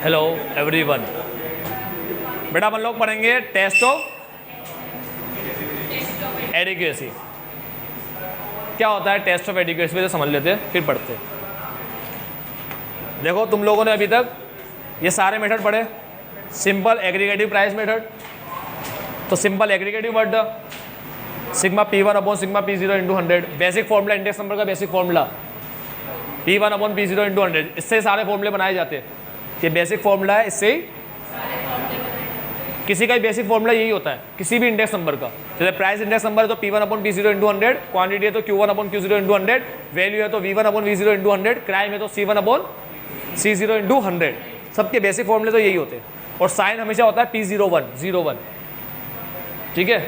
Hello everyone. बेटा अपन लोग पढ़ेंगे टेस्ट ऑफ एडिक्वेसी। क्या होता है टेस्ट ऑफ एडिक्वेसी, तो समझ लेते हैं फिर पढ़ते हैं। देखो तुम लोगों ने अभी तक ये सारे मेथड पढ़े। सिंपल एग्रीगेटिव प्राइस मेथड, तो simple aggregative word sigma P1 upon sigma P0 into 100। Basic formula index number का basic formula P1 upon P0 into 100। इससे सारे फॉर्मूले बनाए जाते हैं। ये बेसिक फॉर्मूला है, इससे ही किसी का भी बेसिक फॉर्मूला यही होता है किसी भी इंडेक्स नंबर का। जैसे प्राइस इंडेक्स नंबर है तो P1 upon P0 into 100, quantity है तो Q1 upon Q0 into 100, value है तो V1 upon V0 into 100, crime है तो C1 अपॉन C0 इंटू 100। सबके बेसिक फॉर्मूले तो यही होते हैं। और साइन हमेशा होता है P01 01, ठीक है।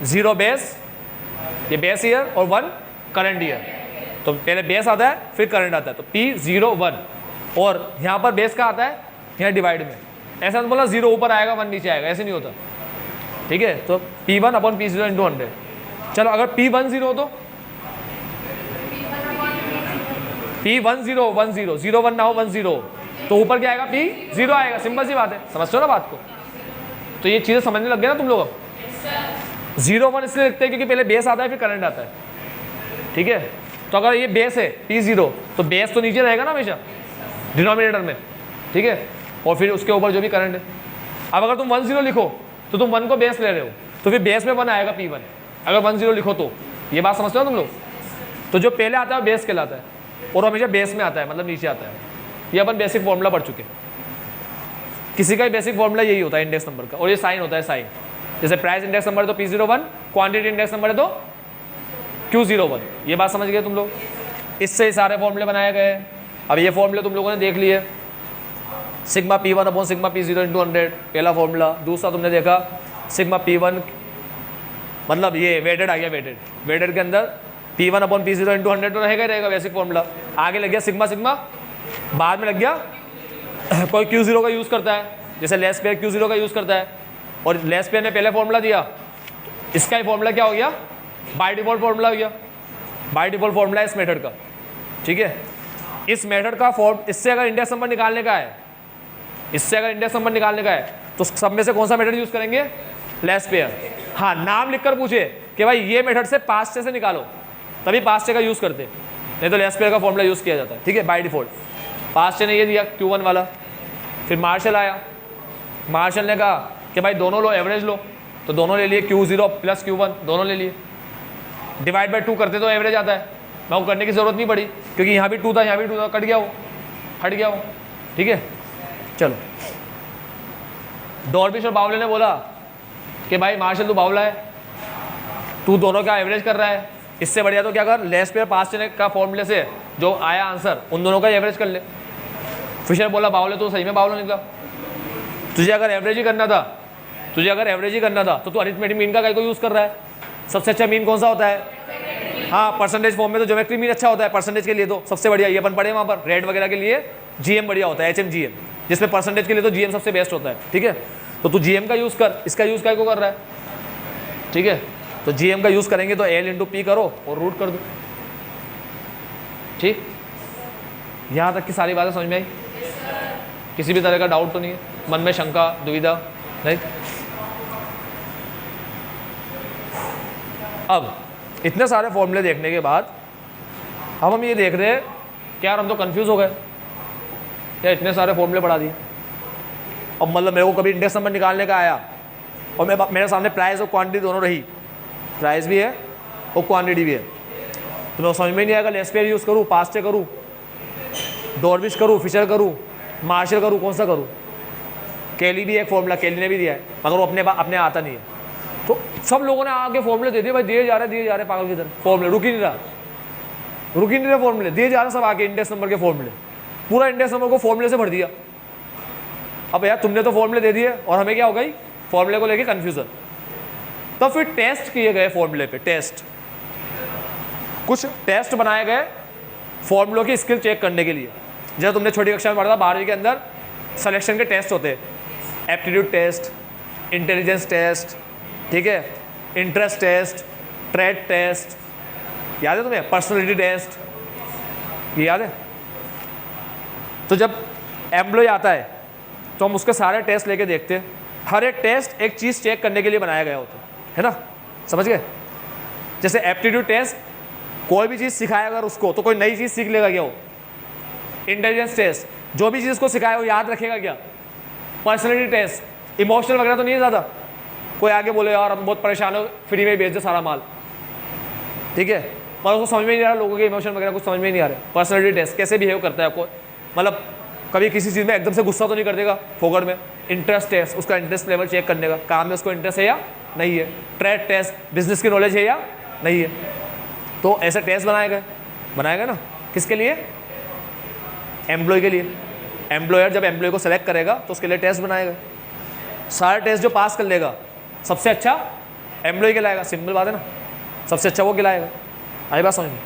0 बेस, ये बेस ईयर, और 1 करंट ईयर। तो पहले बेस आता है फिर करंट आता है, तो P01। और यहाँ पर बेस का आता है यहाँ डिवाइड में। ऐसा तो बोला 0 ऊपर आएगा 1 नीचे आएगा, ऐसे नहीं होता, ठीक है। तो P1 अपॉन P0 इंटू 100। चलो अगर P10 हो तो P10 01 ना हो 10, तो ऊपर क्या आएगा P0 आएगा। सिंपल सी बात है, समझते हो ना बात को। तो ये चीज़ें समझने लग गए ना तुम लोग। 01 इसलिए लिखते हैं क्योंकि पहले बेस आता है फिर करंट आता है, ठीक है। तो अगर ये बेस है P0 तो बेस तो नीचे रहेगा ना हमेशा डिनोमिनेटर में, ठीक है। और फिर उसके ऊपर जो भी करंट है। अब अगर तुम 10 लिखो तो तुम 1 को बेस ले रहे हो, तो फिर बेस में 1 आएगा P1। अगर 10 लिखो तो ये बात समझते हो तुम लोग। तो जो पहले आता है बेस कहलाता है, और हमेशा बेस में आता है, मतलब नीचे आता है। ये अपन बेसिक फॉर्मूला पढ़ चुके। किसी का भी बेसिक फॉर्मूला यही होता है इंडेक्स नंबर का। और ये साइन होता है साइन। जैसे प्राइस इंडेक्स नंबर है तो P01, क्वांटिटी इंडेक्स नंबर है तो Q01। ये बात समझ गए तुम लोग। इससे ही सारे फॉर्मूले बनाए गए। अब ये फॉर्मूले तुम लोगों ने देख लिए। Sigma P1 upon sigma P0 into 100 पहला फॉर्मूला। दूसरा तुमने देखा सिग्मा P1, मतलब ये वेटेड आ गया। वेटेड के अंदर P1 अपॉन P0 इंटू 100 तो रहेगा ही रहेगा बेसिक फॉर्मूला। आगे लग गया सिग्मा सिग्मा, बाद में लग गया कोई Q0 का यूज़ करता है, जैसे लेस पेयर Q0 का यूज़ करता है। और लेस पेयर ने पहले फॉर्मूला दिया, इसका ही फॉर्मूला क्या हो गया, बाय डिफॉल्ट फॉर्मूला हो गया। बाय डिफॉल्ट फॉर्मूला है इस मेथड का, ठीक है। इस मेथड का फॉर्म, इससे अगर इंडेक्स नंबर निकालने का है, तो सब में से कौन सा मेथड यूज़ करेंगे, लेस पेयर। हाँ, नाम लिखकर पूछे कि भाई ये मेथड से पास्ट से निकालो, तभी पास्ट का यूज़ करते, नहीं तो लेस पेयर का फॉर्मूला यूज़ किया जाता है, ठीक है। बाय डिफॉल्ट पास्ट ने ये दिया Q1 वाला। फिर मार्शल आया, मार्शल ने कहा कि भाई दोनों लो, एवरेज लो, तो दोनों ले लिए, Q0 प्लस Q1 दोनों ले लिए। डिवाइड बाय 2 करते तो एवरेज आता है। मैं वो करने की ज़रूरत नहीं पड़ी क्योंकि यहाँ भी 2 था, यहाँ भी 2 था, कट गया वो, हट गया वो, ठीक है। चलो, डॉर्बिश और बावले ने बोला कि भाई मार्शल तू बावला है, तू दोनों का एवरेज कर रहा है, इससे बढ़िया तो क्या कर, लेस पेयर पास्ट का फॉर्मूले से जो आया आंसर उन दोनों का एवरेज कर ले। फिशर बोला बावले तो सही में बावला निकला। तुझे अगर एवरेज ही करना था तो तू अरिथमेटिक मीन का को यूज़ कर रहा है। सबसे अच्छा मीन कौन सा होता है, हाँ, परसेंटेज फॉर्म में तो ज्योमेट्री मीन अच्छा होता है परसेंटेज के लिए, तो सबसे बढ़िया ये अपन पढ़े वहाँ पर। रेट वगैरह के लिए GM बढ़िया होता है, HM GM, जिसमें परसेंटेज के लिए तो GM सबसे बेस्ट होता है, ठीक है। तो तू GM का यूज़ कर, इसका यूज़ क्या को कर रहा है, ठीक है। तो GM का यूज़ करेंगे तो L इंटू P करो और रूट कर दो, ठीक। यहाँ तक की सारी बातें समझ में आई? किसी भी तरह का डाउट तो नहीं है, मन में शंका दुविधा नहीं? अब इतने सारे फॉर्मूले देखने के बाद अब हम ये देख रहे हैं कि यार हम तो कंफ्यूज हो गए, क्या इतने सारे फॉर्मूले पढ़ा दिए। अब मतलब मेरे को कभी इंडेक्स नंबर निकालने का आया और मेरे सामने प्राइस और क्वांटिटी दोनों रही, प्राइस भी है और क्वांटिटी भी है, तो मैं समझ में नहीं आएगा लेस पेयर यूज़ करूँ, पास्ट से करूँ, डॉर्बिश करूँ, फिशर करूँ, मार्शल करूँ, कौन सा करूँ। केली भी एक फॉर्मूला, केली ने भी दिया है, मगर वो अपने आता नहीं है। तो सब लोगों ने आगे फॉर्मूले दे दिए, भाई दिए जा रहे पागल की तरह फॉर्मूले, रुक ही नहीं रहा फॉर्मूले दिए जा रहे सब आगे, इंडेक्स नंबर के फॉर्मूले, पूरा इंडेक्स नंबर को फॉर्मूले से भर दिया। अब यार तुमने तो फॉर्मूले दे दिए और हमें क्या हो गई, फॉर्मूले को लेके कन्फ्यूजन। तो फिर टेस्ट किए गए फॉर्मूले पे, कुछ टेस्ट बनाए गए फॉर्मूलों की स्किल चेक करने के लिए। जैसे तुमने छोटी कक्षा में पढ़ा था 12वीं के अंदर सिलेक्शन के टेस्ट होते हैं, एप्टीट्यूड टेस्ट, इंटेलिजेंस टेस्ट, ठीक है, इंटरेस्ट टेस्ट, ट्रेड टेस्ट, याद है तुम्हें, पर्सनैलिटी टेस्ट, ये याद है। तो जब एम्प्लॉय आता है तो हम उसके सारे टेस्ट लेके देखते हैं। हर एक टेस्ट एक चीज़ चेक करने के लिए बनाया गया होता है ना, समझ गए। जैसे एप्टीट्यूड टेस्ट, कोई भी चीज़ सिखाया अगर उसको तो कोई नई चीज़ सीख लेगा क्या वो। इंटेलिजेंस टेस्ट, जो भी चीज़ उसको सिखाया वो याद रखेगा क्या। पर्सनैलिटी टेस्ट, इमोशनल वगैरह तो नहीं है ज़्यादा, कोई आगे बोले यार हम बहुत परेशान हो, फ्री में बेच दो सारा माल, ठीक है, पर उसको समझ में नहीं आ रहा, लोगों के इमोशन वगैरह कुछ समझ में नहीं आ रहा। पर्सनैलिटी टेस्ट, कैसे बिहेव करता है आपको, मतलब कभी किसी चीज़ में एकदम से गुस्सा तो नहीं कर देगा फोकट में। इंटरेस्ट टेस्ट, उसका इंटरेस्ट लेवल चेक करने का, काम में उसको इंटरेस्ट है या नहीं है। ट्रेड टेस्ट, बिजनेस की नॉलेज है या नहीं है। तो ऐसे टेस्ट बनाए गए ना, किसके लिए, एम्प्लॉय के लिए। एम्प्लॉयर जब एम्प्लॉय को सेलेक्ट करेगा तो उसके लिए टेस्ट बनाए गए। सारे टेस्ट जो पास कर लेगा सबसे अच्छा एम्प्लॉय कहलाएगा, सिंपल बात है ना, सबसे अच्छा वो कहलाएगा। आई बात समझ में।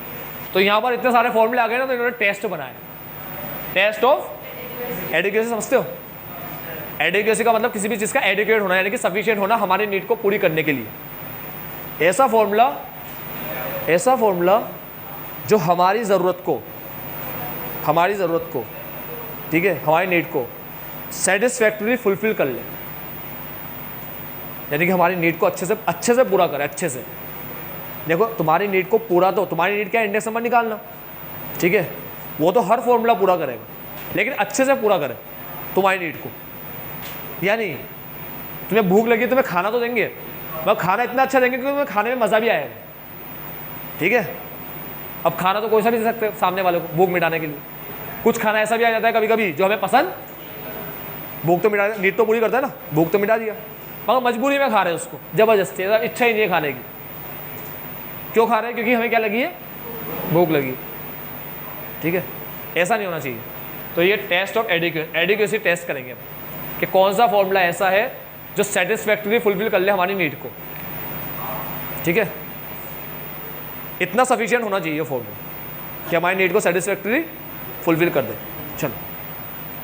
तो यहाँ पर इतने सारे फॉर्मूले आ गए ना, तो इन्होंने टेस्ट बनाए। टेस्ट ऑफ एडिक्वेसी, समझते हो। एडिक्वेसी का मतलब किसी भी चीज़ का एडिक्वेट होना, यानी कि सफिशिएंट होना हमारी नीड को पूरी करने के लिए। ऐसा फॉर्मूला जो हमारी ज़रूरत को, ठीक है, हमारी नीड को सेटिस्फैक्टरी फुलफिल कर ले, यानी कि हमारी नीड को अच्छे से पूरा करे। अच्छे से देखो, तुम्हारी नीड को पूरा, तो तुम्हारी नीड क्या है, इंडेक्स नंबर निकालना, ठीक है, वो तो हर फॉर्मूला पूरा करेगा, लेकिन अच्छे से पूरा करे तुम्हारी नीड को। यानी तुम्हें भूख लगी, तुम्हें खाना तो देंगे, मगर खाना इतना अच्छा देंगे कि तुम्हें खाने में मज़ा भी आएगा, ठीक है। अब खाना तो कोई सा भी दे सकते सामने वाले को भूख मिटाने के लिए। कुछ खाना ऐसा भी आ जाता है कभी कभी जो हमें पसंद, भूख तो मिटा, नीड तो पूरी करता है ना, भूख तो मिटा दिया, मगर मजबूरी में खा रहे हैं उसको, ज़बरदस्ती, इच्छा ही नहीं है खाने की। क्यों खा रहे हैं, क्योंकि हमें क्या लगी है, भूख लगी, ठीक है। ऐसा नहीं होना चाहिए। तो ये टेस्ट ऑफ एडिक्वेसी टेस्ट करेंगे कि कौन सा फॉर्मूला ऐसा है जो सेटिस्फैक्टरी फुलफिल कर ले हमारी नीड को, ठीक है। इतना सफिशिएंट होना चाहिए फॉर्मूला कि हमारी नीड को सेटिस्फैक्टरी फुलफिल कर दे। चलो,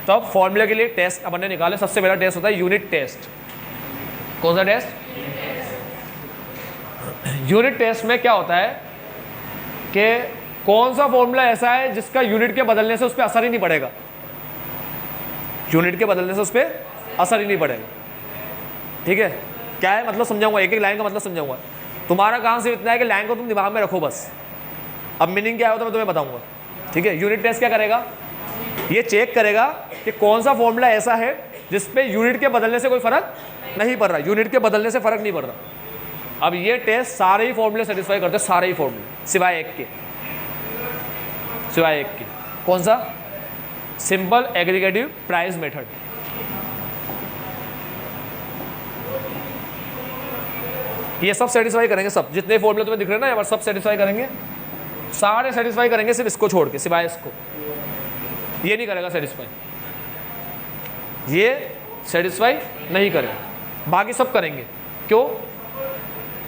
तो अब फॉर्मूले के लिए टेस्ट अपन ने निकाले। सबसे पहला टेस्ट होता है यूनिट टेस्ट। कौन सा टेस्ट, यूनिट टेस्ट में क्या होता है कि कौन सा फॉर्मूला ऐसा है जिसका यूनिट के बदलने से उस पर असर ही नहीं पड़ेगा। यूनिट के बदलने से उस पर असर ही नहीं पड़ेगा, ठीक है। क्या है मतलब समझाऊंगा, एक एक लाइन का मतलब समझाऊंगा। तुम्हारा काम सिर्फ इतना है कि लाइन को तुम दिमाग में रखो बस। अब मीनिंग क्या है तो मैं तुम्हें बताऊंगा, ठीक है। यूनिट टेस्ट क्या करेगा, ये चेक करेगा कि कौन सा फॉर्मूला ऐसा है जिस पे यूनिट के बदलने से कोई फर्क नहीं पड़ रहा, यूनिट के बदलने से फर्क नहीं पड़ रहा। अब ये टेस्ट सारे ही फॉर्मूले सेटिस्फाई करते हैं, सारे ही फॉर्मूले सिवाय एक के, सिवाय एक के। कौन सा, सिंपल एग्रीगेटिव प्राइस मेथड। ये सब सेटिस्फाई करेंगे, सब जितने फॉर्मूले तुम्हें दिख रहे हैं ना यहाँ पर सब सेटिस्फाई करेंगे, सारे सेटिस्फाई करेंगे, सिर्फ इसको छोड़ के, सिवाय इसको। ये नहीं करेगा सेटिस्फाई, ये सेटिस्फाई नहीं करेगा, बाकी सब करेंगे। क्यों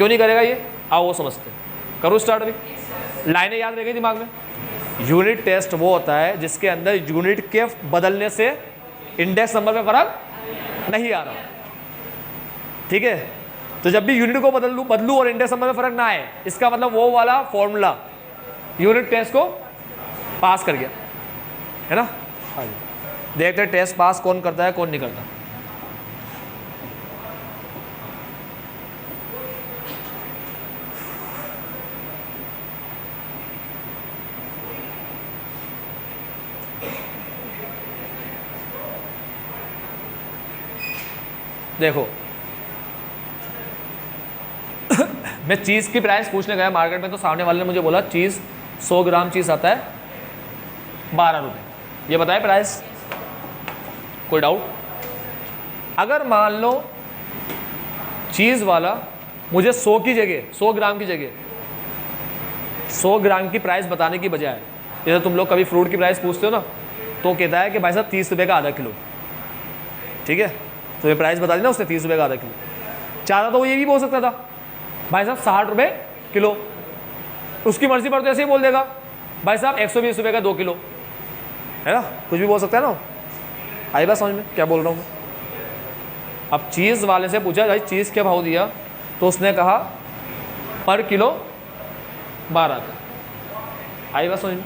नहीं करेगा ये, आओ वो समझते हैं। करो स्टार्ट। अभी लाइनें याद रह गई दिमाग में। यूनिट टेस्ट वो होता है जिसके अंदर यूनिट के बदलने से इंडेक्स नंबर में फर्क नहीं आ रहा, ठीक है। तो जब भी यूनिट को बदलूं और इंडेक्स नंबर में फर्क ना आए, इसका मतलब वो वाला फॉर्मूला यूनिट टेस्ट को पास कर गया, है ना। देखते हैं टेस्ट पास कौन करता है कौन नहीं करता। देखो मैं चीज़ की प्राइस पूछने गया मार्केट में, तो सामने वाले ने मुझे बोला चीज़ 100 ग्राम चीज़ आता है 12 रुपये। ये बताए प्राइस, कोई डाउट? अगर मान लो चीज़ वाला मुझे 100 की जगह 100 ग्राम की जगह 100 ग्राम की प्राइस बताने की बजाय, जैसे तुम लोग कभी फ्रूट की प्राइस पूछते हो ना, तो कहता है कि भाई साहब 30 रुपये का आधा किलो, ठीक है। तो ये प्राइस बता दी ना उसने 30 रुपये का आधा किलो। चाहता तो वो ये भी बोल सकता था भाई साहब 60 रुपये किलो, उसकी मर्जी पर तो ऐसे ही बोल देगा भाई साहब 120 रुपये का 2 किलो, है ना, कुछ भी बोल सकता है ना। आई बात समझ में क्या बोल रहा हूँ मैं? अब चीज़ वाले से पूछा भाई चीज़ क्या भाव दिया, तो उसने कहा पर किलो 12 का। आई बात समझ में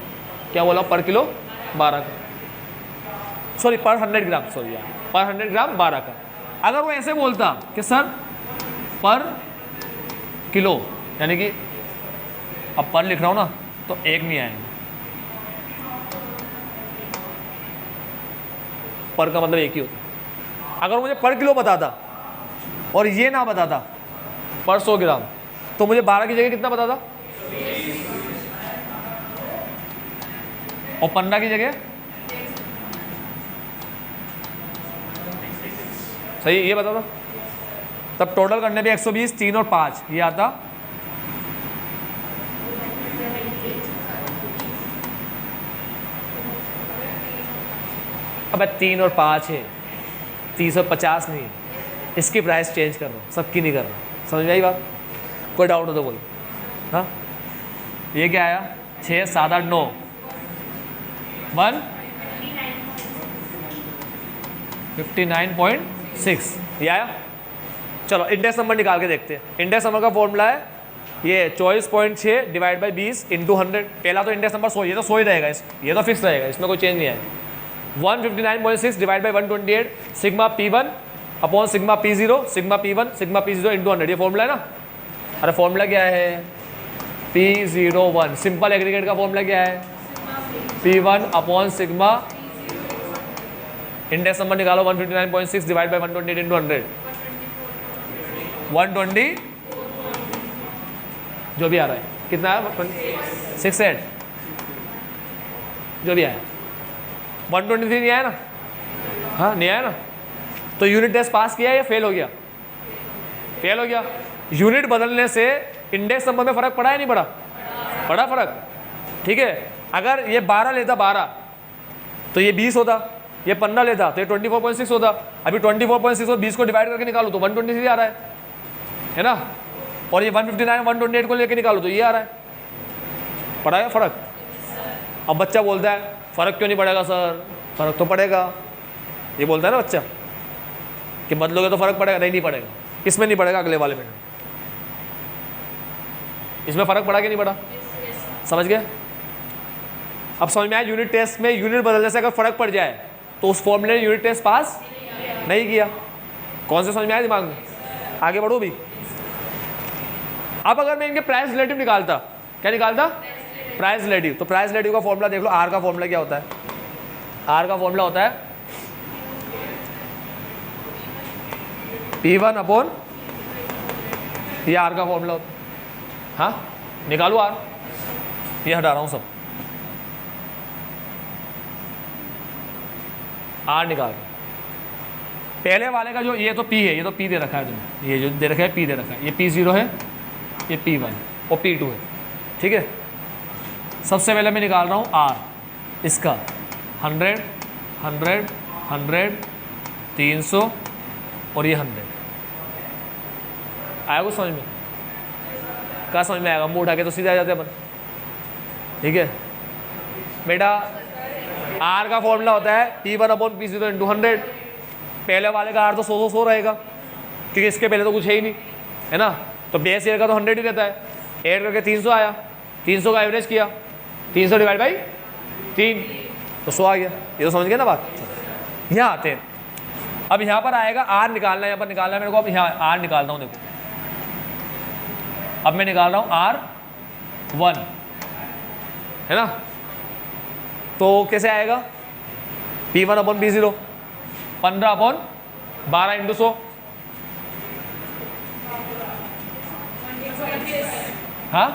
क्या बोला, पर किलो 12 का। सॉरी पर 100 ग्राम, सॉरी यार, पर 100 ग्राम 12 का। अगर वो ऐसे बोलता कि सर पर किलो, यानी कि अब पर लिख रहा हूँ ना तो एक नहीं आएगा, पर का मतलब एक ही होता। अगर मुझे पर किलो बताता और ये ना बताता पर 100 ग्राम, तो मुझे 12 की जगह कितना बताता, और 15 की जगह सही ये बताता। तब टोटल करने पे 120, 3 और 5 ये आता 3 और 5 है, 350 नहीं है। इसकी प्राइस चेंज कर रहा हूँ, सबकी नहीं कर रहा। समझ में आई बात? कोई डाउट हो तो बोलो। हाँ, ये क्या आया? 6, 7, 8, 9, 1 59.6 ये आया। चलो इंडेक्स नंबर निकाल के देखते हैं। इंडेक्स नंबर का फॉर्मूला है ये 24.6 डिवाइड बाई 20 इंटू 100। पहला तो इंडेक्स नंबर 100, ये तो 100 ही रहेगा, ये तो फिक्स रहेगा, इसमें कोई चेंज नहीं है। 159.6 divide by 128 sigma P1 upon sigma P0 sigma P1 sigma P0 into 100, ये फॉर्मूला है ना। अरे फॉर्मूला क्या है? P01। सिंपल एग्रीगेट का फॉर्मूला क्या है? P1 upon sigma, index number निकालो 159.6 डिवाइड बाई 128 इंटू 100, 120 जो भी आ रहा है, कितना है? 68 जो भी आया। 123 नहीं आया ना? हाँ नहीं आया ना? तो यूनिट टेस्ट पास किया या फेल हो गया? फेल हो गया। यूनिट बदलने से इंडेक्स नंबर में फ़र्क पड़ा या नहीं पड़ा? पड़ा फ़र्क, ठीक है। अगर ये 12 लेता 12 तो ये 20 होता, ये 15 लेता तो ये 24.6 होता। अभी 24.6 और 20 को डिवाइड करके निकालो तो 123 आ रहा है ना। और ये 159 128 को लेके निकालो तो ये आ रहा है। पड़ा है फ़र्क? अब बच्चा बोलता है फ़र्क क्यों नहीं पड़ेगा सर? फ़र्क तो पड़ेगा। ये बोलता है ना बच्चा कि बदलोगे तो फ़र्क पड़ेगा। नहीं पड़ेगा। इसमें नहीं पड़ेगा, अगले वाले में। इसमें फ़र्क पड़ा कि नहीं पड़ा? समझ गए? अब समझ में आया? यूनिट टेस्ट में यूनिट बदलने से अगर फ़र्क पड़ जाए तो उस फॉर्मूले ने यूनिट टेस्ट पास नहीं किया। कौन से समझ में आया दिमाग में? आगे बढ़ो भी। अब अगर मैं इनके प्राइस रिलेटिव निकालता, क्या निकालता? Price relative. तो प्राइस रिलेटिव का फॉर्मूला देख लो। आर का फॉर्मूला क्या होता है? आर का फॉर्मूला होता है P1 अपॉन, ये आर का फॉर्मूला होता है। हाँ निकालो आर, ये हटा रहा हूँ सब, आर निकाल। पहले वाले का जो ये तो P है, ये तो P दे रखा है तुम्हें, ये जो दे रखा है P दे रखा है। ये P0 है, ये P1 और P2 है, ठीक है। सबसे पहले मैं निकाल रहा हूँ आर, इसका 100 100 100 300 और ये 100। आया कुछ समझ में? क्या समझ में आएगा? मुँह उठा के तो सीधे आ जाते अपन, ठीक है बेटा। आर का फॉर्मूला होता है P1 अपॉन P0 इंटू 100। पहले वाले का आर तो 100 रहेगा क्योंकि इसके पहले तो कुछ है ही नहीं, है ना। तो बेस ईयर का तो 100 ही रहता है। ऐड करके 300 आया, 300 का एवरेज किया, 300 डिवाइड बाई 3 तो 100 आ गया। ये तो समझ गए ना बात? यहाँ आते हैं। अब यहाँ पर आएगा आर निकालना है, यहाँ पर निकालना है मेरे को। अब यहाँ आर निकालता हूँ, देखो अब मैं निकाल रहा हूँ R1, है ना। तो कैसे आएगा? P1 upon P0 15 upon 12 into 100, हाँ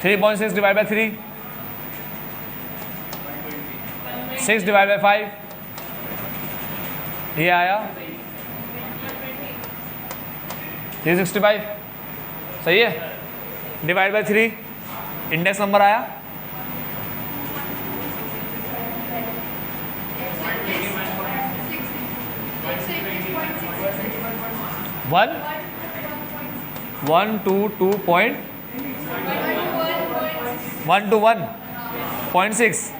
3.6 डिवाइड बाई 3, 6 डिवाइड बाई 5, ये आया 365, सही है। डिवाइड बाई 3, इंडेक्स नंबर आया 121.6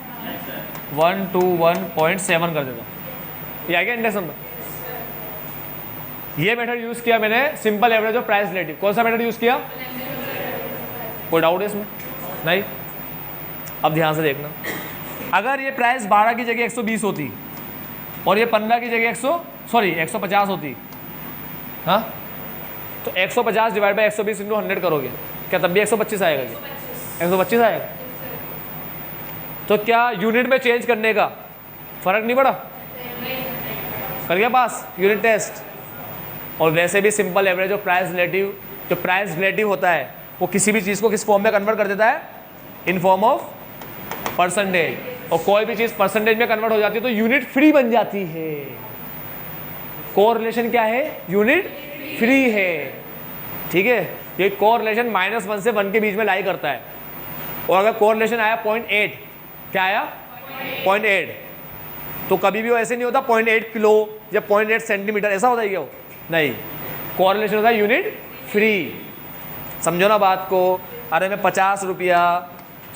121.7 कर देता। ये आ गया इंडेक्स नंबर। ये मेथड यूज़ किया मैंने, सिंपल एवरेज और प्राइस रिलेटिव। कौन सा मेथड यूज़ किया? कोई डाउट है इसमें? नहीं। अब ध्यान से देखना, अगर ये प्राइस 12 की जगह 120 होती और ये 15 की जगह 150 होती, हाँ, तो 150 डिवाइड बाई 120 इंटू 100 करोगे, क्या तब भी 125 आएगा? जी 125 आएगा। तो क्या यूनिट में चेंज करने का फर्क नहीं पड़ा? कर गया पास यूनिट टेस्ट। और वैसे भी सिंपल एवरेज और प्राइस रिलेटिव होता है वो किसी भी चीज़ को किस फॉर्म में कन्वर्ट कर देता है? In form of percentage. और कोई भी चीज़ परसेंटेज में कन्वर्ट हो जाती है तो यूनिट फ्री बन जाती है। कोरिलेशन क्या है? यूनिट फ्री है। ठीक है, ये कोरिलेशन -1 से 1 के बीच में लाई करता है। और अगर कोरिलेशन आया 0.8, क्या आया? 0.8, तो कभी भी वो ऐसे नहीं होता 0.8 किलो या 0.8 सेंटीमीटर, ऐसा होता है क्या? वो नहीं, कोरिलेशन होता है यूनिट फ्री। समझो ना बात को। अरे मैं 50 रुपया,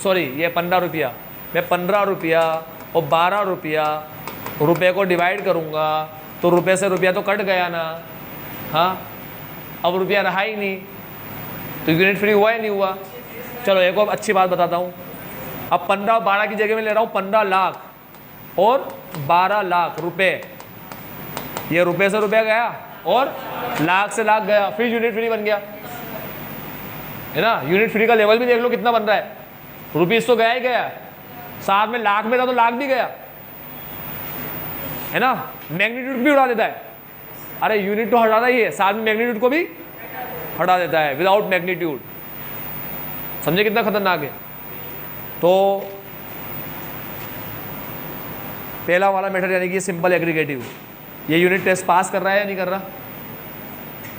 सॉरी ये 15 रुपया, मैं 15 रुपया और 12 रुपये को डिवाइड करूँगा तो रुपये से रुपया तो कट गया ना, हाँ, अब रुपया रहा ही नहीं, तो यूनिट फ्री हुआ ही नहीं हुआ। चलो एक और अच्छी बात बताता हूँ। अब 15 और 12 की जगह में ले रहा हूँ 15 लाख और 12 लाख रुपए। ये रुपये से रुपया गया और लाख से लाख गया, फिर यूनिट फ्री बन गया, है ना। यूनिट फ्री का लेवल भी देख लो कितना बन रहा है। रुपीस तो गया ही गया, साथ में लाख में था तो लाख भी गया, है ना। मैग्नीट्यूड भी उड़ा देता है। अरे यूनिट तो हटाता ही है, साथ में मैग्नीट्यूड को भी हटा देता है, विदाउट मैग्नीट्यूड। समझे कितना खतरनाक है। तो पहला वाला मेथड यानी कि सिंपल एग्रीगेटिव, ये यूनिट टेस्ट पास कर रहा है या नहीं कर रहा?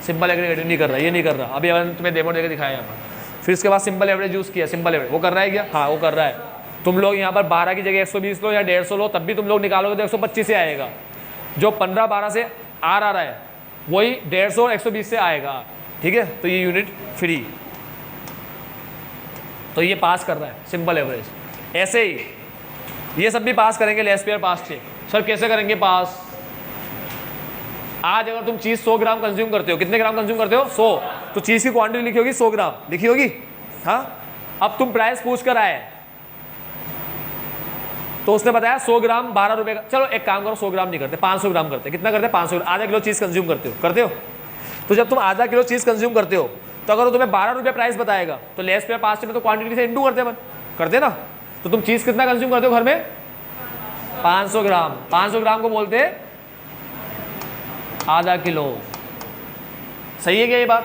सिंपल एग्रीगेटिव नहीं कर रहा, ये नहीं कर रहा। अभी मैंने तुम्हें डेमो देकर दिखाया यहाँ पर। फिर उसके बाद सिंपल एवरेज यूज़ किया। सिंपल एवरेज वो कर रहा है क्या? हाँ वो कर रहा है। तुम लोग यहाँ पर 12 की जगह 120 लो या 150 लो, तब भी तुम लोग निकालोगे तो 125 से आएगा। जो 15-12 से आ रहा है वही 150 और 120 से आएगा। ठीक है, तो ये यूनिट फ्री, तो ये पास कर रहा है सिंपल एवरेज। ऐसे ही ये सब भी पास करेंगे, लेस पेयर पास से। सर कैसे करेंगे पास? आज अगर तुम चीज़ 100 ग्राम कंज्यूम करते हो, कितने ग्राम कंज्यूम करते हो? 100, तो चीज़ की क्वांटिटी लिखी होगी 100 ग्राम लिखी होगी, हाँ। अब तुम प्राइस पूछ कर आए तो उसने बताया 100 ग्राम 12 रुपये का। चलो एक काम करो, 100 ग्राम नहीं करते, 500 ग्राम करते। कितना करते? 500 ग्राम। आधा किलो चीज़ कंज्यूम करते हो। तो जब तुम आधा किलो चीज़ कंज्यूम करते हो तो अगर वो तुम्हें 12 रुपये प्राइस बताएगा तो लेस पेयर पास में तो क्वांटिटी से इंटू करते ना। तो तुम चीज़ कितना कंज्यूम करते हो घर में? 500 ग्राम। 500 ग्राम को बोलते हैं आधा किलो। सही है क्या ये बात?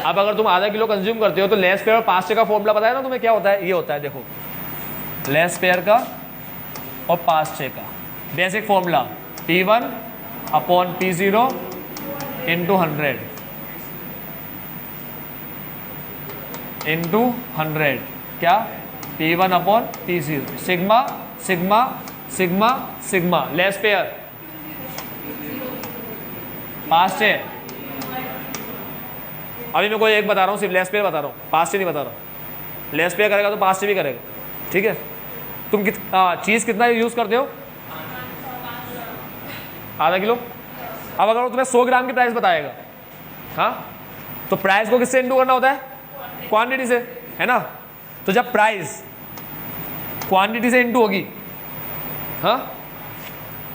अब अगर तुम आधा किलो कंज्यूम करते हो तो लेस पेयर और पास का फॉर्मूला पता है ना तुम्हें क्या होता है? ये होता है, देखो, लेस पेयर का और पास का basic formula P1 upon P0 into 100 into 100, क्या? P1 upon P0, sigma sigma sigma sigma. Laspeyres Paasche से। अभी मैं कोई एक बता रहा हूँ, सिर्फ लेस पेयर बता रहा हूँ, पास से नहीं बता रहा। लेस पेयर करेगा तो पास से भी करेगा, ठीक है। तुम चीज़ कितना यूज़ करते हो? आधा किलो। अब अगर वो तुम्हें 100 ग्राम की प्राइस बताएगा, हाँ, तो प्राइस को किससे इंटू करना होता है? क्वांटिटी से, है ना। तो जब प्राइस क्वांटिटी से इंटू होगी, हाँ,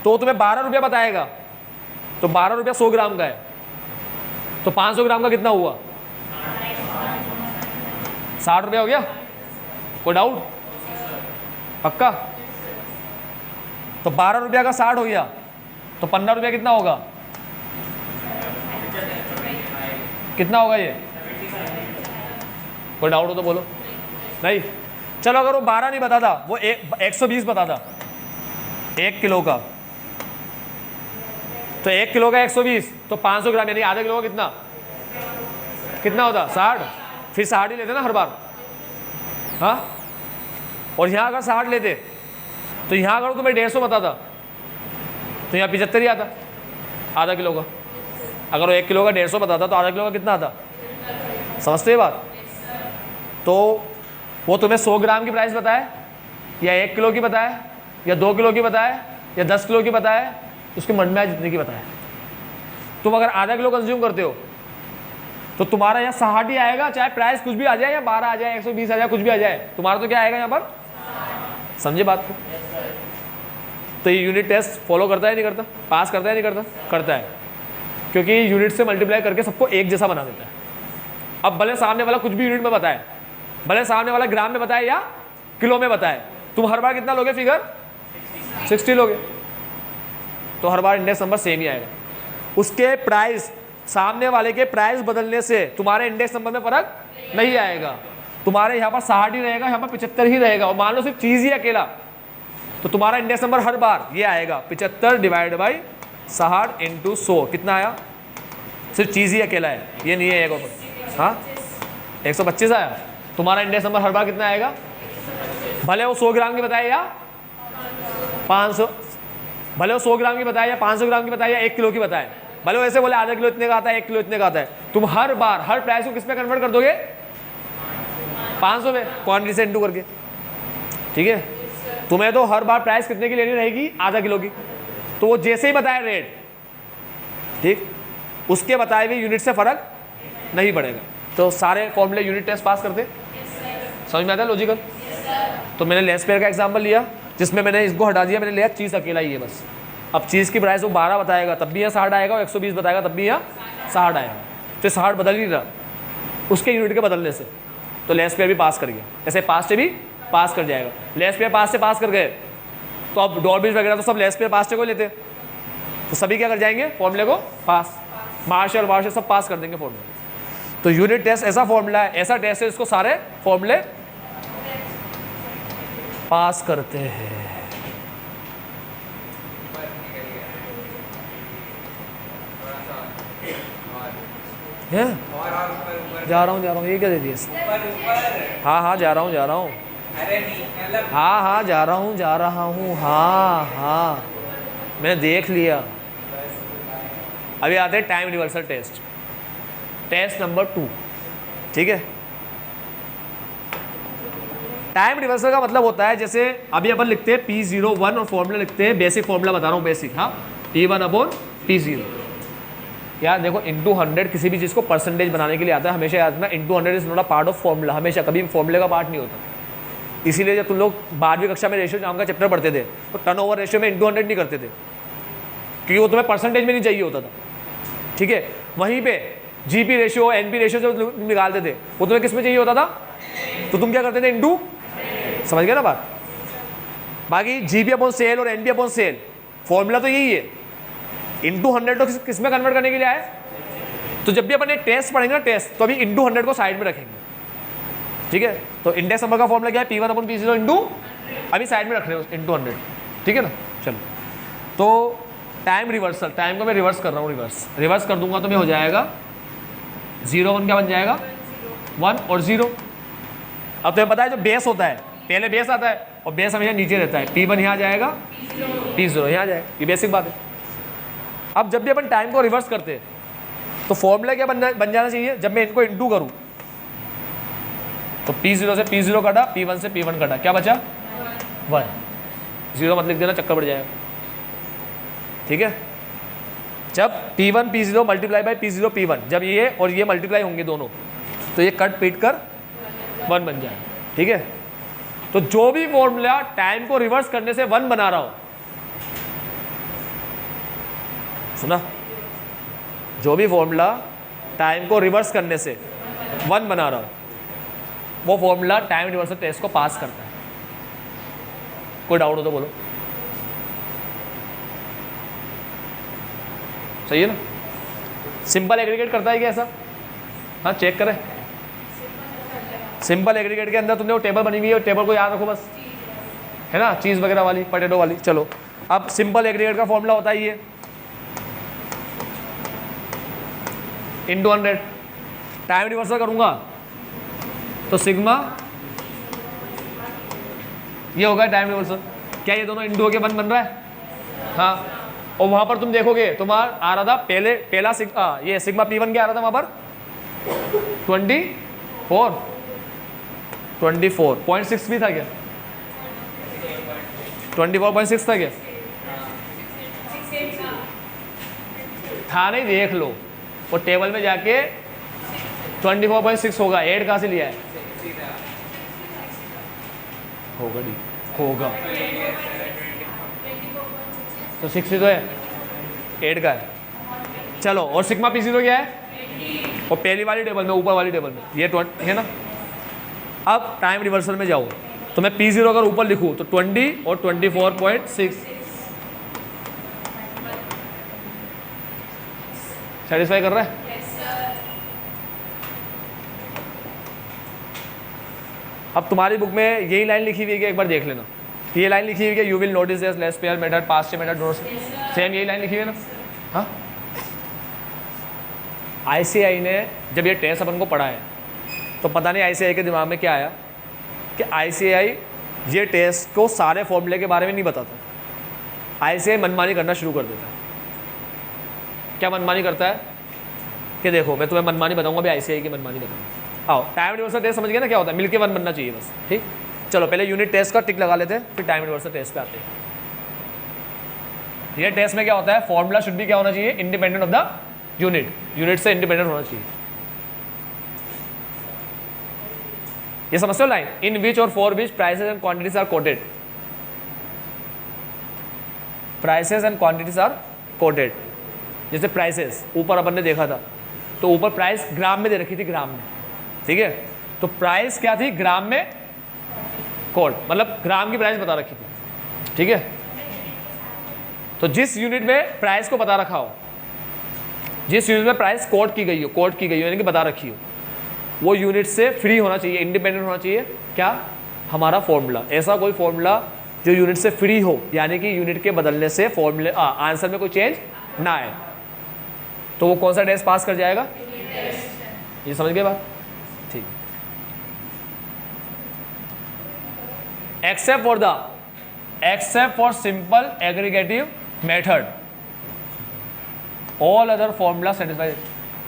तो तुम्हें 12 रुपया बताएगा, तो 12 रुपया 100 ग्राम का है, तो 500 ग्राम का कितना हुआ? 60 रुपया हो गया। कोई डाउट? पक्का? तो 12 रुपया का 60 हो गया, तो 15 रुपया कितना होगा? कितना होगा ये? कोई डाउट हो तो बोलो। नहीं, चलो अगर वो 12 नहीं बताता, वो 120 बताता 1 किलो का, तो 1 किलो का 120, तो 500 ग्राम यानी आधा किलो का कितना होता? 60। फिर 60 ही लेते ना हर बार, हाँ। और यहाँ अगर 60 लेते तो यहाँ अगर तुम्हें 150 बताता तो यहाँ 75 ही आता आधा किलो का। अगर वो 1 किलो का 150 बताता तो आधा किलो का कितना आता? समझते हैं बात? तो वो तुम्हें 100 ग्राम की प्राइस बताए या 1 किलो की बताए या 2 किलो की बताए या 10 किलो की बताए, उसके मन में आए जितने की बताए। तुम अगर आधा किलो कंज्यूम करते हो तो तुम्हारा यहाँ 60 ही आएगा, चाहे प्राइस कुछ भी आ जाए, या 12 आ जाए, 120 आ जाए, कुछ भी आ जाए, तुम्हारा तो क्या आएगा यहाँ पर? समझे बात को? तो ये यूनिट टेस्ट फॉलो करता है नहीं करता, पास करता है नहीं करता, करता है, क्योंकि यूनिट से मल्टीप्लाई करके सबको एक जैसा बना देता है। अब भले सामने वाला कुछ भी यूनिट में बताए, भले सामने वाला ग्राम में बताए या किलो में बताए, तुम हर बार कितना लोगे फिगर 60 लोगे, तो हर बार इंडेक्स नंबर सेम ही आएगा। उसके प्राइस, सामने वाले के प्राइस बदलने से तुम्हारे इंडेक्स नंबर में फर्क नहीं आएगा। तुम्हारे यहाँ पर 60 ही रहेगा, यहाँ पर 75 ही रहेगा। और मान लो सिर्फ चीज़ ही अकेला, तो तुम्हारा इंडेक्स नंबर हर बार ये आएगा 75 डिवाइड बाई 60 इंटू 100। कितना आया? सिर्फ चीज़ ही अकेला है, ये नहीं है एक और। हाँ 125 आया। तुम्हारा इंडेक्स नंबर हर बार कितना आएगा? भले वो 100 ग्राम की बताए या 500, भले वो 100 ग्राम की बताए या 500 ग्राम की बताए या 1 किलो की बताए, भले वो ऐसे बोले आधा किलो इतने का आता है, 1 किलो इतने का आता है, तुम हर बार हर प्राइस को किस में कन्वर्ट कर दोगे? 500 में, क्वांटिटी से इंटू करके। ठीक है, तुम्हें तो हर बार प्राइस कितने की लेनी रहेगी? आधा किलो की। तो वो जैसे ही बताए रेट, ठीक, उसके बताए हुए यूनिट से फर्क नहीं पड़ेगा। तो सारे फॉर्मूले यूनिट टेस्ट पास करते, समझ में आता है लॉजिकल? तो मैंने लेस पेयर का एग्जांपल लिया जिसमें मैंने इसको हटा दिया, मैंने लिया चीज़ अकेला ही है बस। अब चीज़ की प्राइस वो 12 बताएगा तब भी यहाँ 60 आएगा, और 120 बताएगा तब भी यहाँ 60 आएगा। तो 60 बदल ही रहा उसके यूनिट के बदलने से, तो लेस पेयर भी पास कर गया। ऐसे पास से भी पास कर जाएगा। लेस पेयर पास से पास कर गए तो अब डॉल्बिज वगैरह तो सब लेस पेयर पास से को लेते, तो सभी क्या कर जाएंगे? फॉर्मूले को पास। मार्शल वार्शल सब पास कर देंगे फॉर्मूले। तो यूनिट टेस्ट ऐसा फॉर्मूला है, ऐसा टेस्ट है, इसको सारे फॉर्मूले पास करते हैं। जा रहा हूँ, ये क्या दे दिया? हाँ जा रहा हूँ, हाँ जा रहा हूँ, हाँ मैंने देख लिया। अभी आते हैं time reversal test, test number 2। ठीक है, टाइम रिवर्सल का मतलब होता है, जैसे अभी अपन लिखते हैं P01 और फॉर्मूला लिखते हैं, बेसिक फॉर्मूला बता रहा हूँ, बेसिक। हाँ, P1/P0। यार देखो, इंटू 100 किसी भी चीज़ को परसेंटेज बनाने के लिए आता है, हमेशा याद रखना into 100 is not a part of formula, हमेशा कभी फॉर्मूले का पार्ट नहीं होता। इसीलिए जब तुम लोग 12वीं कक्षा में रेशियो नाम का चैप्टर पढ़ते थे तो टर्नओवर रेशियो में इंटू 100 नहीं करते थे, क्योंकि वो तुम्हें परसेंटेज में नहीं चाहिए होता था। ठीक है, वहीं पे जीपी रेशियो, एनपी रेशियो जब निकालते थे वो तुम्हें किस में चाहिए होता था? तो तुम क्या करते थे? इंटू। समझ गए ना बात? बाकी GP/सेल और NP/सेल फॉर्मूला तो यही है। इंटू 100 तो किस में कन्वर्ट करने के लिए आए? तो जब भी अपन एक टेस्ट पढ़ेंगे ना, टेस्ट, तो अभी इंटू 100 को साइड में रखेंगे। ठीक है, तो इंडेक्स नंबर का फॉर्मूला क्या है? P1/P0 इंटू, अभी साइड में रख रहे हो, इंटू 100। ठीक है ना? चलो, तो टाइम रिवर्सल, टाइम को मैं रिवर्स कर रहा हूँ, रिवर्स कर दूंगा तो मैं हो जाएगा 0 1 क्या बन जाएगा? 1 और 0। अब तुम्हें पता है जो बेस होता है, पहले बेस आता है और बेस हमेशा नीचे रहता है। P1 यहाँ जाएगा, P0 यहाँ जाएगा, ये बेसिक बात है। अब जब भी अपन टाइम को रिवर्स करते हैं तो फॉर्मूला क्या बन जाना चाहिए? जब मैं इनको इंटू करूँ तो P0 से P0 कटा, P1 से P1 कटा, क्या बचा? 1। 0 मत लिख देना, चक्कर बढ़ जाएगा। ठीक है, जब P1 P0 multiply by P0 P1, जब ये और ये मल्टीप्लाई होंगे दोनों, तो ये कट पीट कर 1 बन जाए। ठीक है, तो जो भी फॉर्मूला टाइम को रिवर्स करने से 1 बना रहा हूं, सुना? जो भी फॉर्मूला टाइम को रिवर्स करने से 1 बना रहा हूं, वो फॉर्मूला टाइम रिवर्सल टेस्ट को पास करता है। कोई डाउट हो तो बोलो। सही है ना? सिंपल एग्रीगेट करता है क्या ऐसा? हाँ, चेक करें। सिंपल एग्रीगेट के अंदर तुमने वो टेबल बनी हुई है, टेबल को याद रखो बस, है ना? चीज़ वगैरह वाली, पोटैटो वाली। चलो, अब सिंपल एग्रीगेट का फॉर्मूला होता है ये इंटू 100। टाइम रिवर्सल करूंगा तो सिग्मा ये होगा टाइम रिवर्सल। क्या ये दोनों इंटू होके 1 बन रहा है? हाँ, और वहां पर तुम देखोगे तुम्हारा आ रहा था पहला ये सिग्मा P1 क्या आ रहा था वहां पर? 24.6 भी था क्या? 24.6 था क्या? था नहीं, देख लो वो टेबल में जाके 24.6 होगा। 8 कहाँ से लिया है? होगा तो 6 ही तो है, 8 का है। चलो, और सिग्मा पी जीरो क्या है? और पहली वाली टेबल में, ऊपर वाली टेबल में ये 20 है ना। अब टाइम रिवर्सल में जाओ तो मैं पी जीरो अगर ऊपर लिखूँ तो 20 और 24.6 सेटिस्फाई कर रहा है? अब तुम्हारी बुक में यही लाइन लिखी हुई है कि एक बार देख लेना, ये लाइन लिखी हुई है, you will notice this less pair method, past method दोनों सेम यही लाइन लिखी हुई है ना। हाँ, आईसीआई ने जब ये टेस्ट अपन को पढ़ा है तो पता नहीं आईसीआई के दिमाग में क्या आया कि आईसीआई ये टेस्ट को सारे फॉर्मूले के बारे में नहीं बताता। आईसीआई मनमानी करना शुरू कर देता है। क्या मनमानी करता है कि देखो मैं तुम्हें मनमानी बताऊंगा, अभी आईसीआई की मनमानी बताऊंगा। आओ, टाइम रिवर्सल टेस्ट समझ गए ना क्या होता है? मिलके 1 बनना चाहिए बस, ठीक। चलो पहले यूनिट टेस्ट का टिक लगा लेते हैं, फिर टाइम रिवर्सल टेस्ट पे आते हैं। ये टेस्ट में क्या होता है? फॉर्मूला शुड भी क्या होना चाहिए? Independent of the unit, unit से इंडिपेंडेंट होना चाहिए। ये समझते हो लाइन? इन विच और for which prices and quantities are quoted, prices and quantities are quoted. जैसे प्राइसेस ऊपर अपन ने देखा था, तो ऊपर प्राइस ग्राम में दे रखी थी, ग्राम में, ठीक है। तो प्राइस क्या थी? ग्राम में कोड, मतलब ग्राम की प्राइस बता रखी थी, ठीक है। तो जिस यूनिट में प्राइस को बता रखा हो, जिस यूनिट में प्राइस कोड की गई हो, कोड की गई हो यानी कि बता रखी हो, वो यूनिट से फ्री होना चाहिए, इंडिपेंडेंट होना चाहिए। क्या? हमारा फॉर्मूला। ऐसा कोई फॉर्मूला जो यूनिट से फ्री हो, यानी कि यूनिट के बदलने से फॉर्मूले आंसर में कोई चेंज ना आए, तो वो कौन सा टेस्ट पास कर जाएगा? ये समझ गए बात? ठीक। Except for simple aggregative method all other formula satisfy.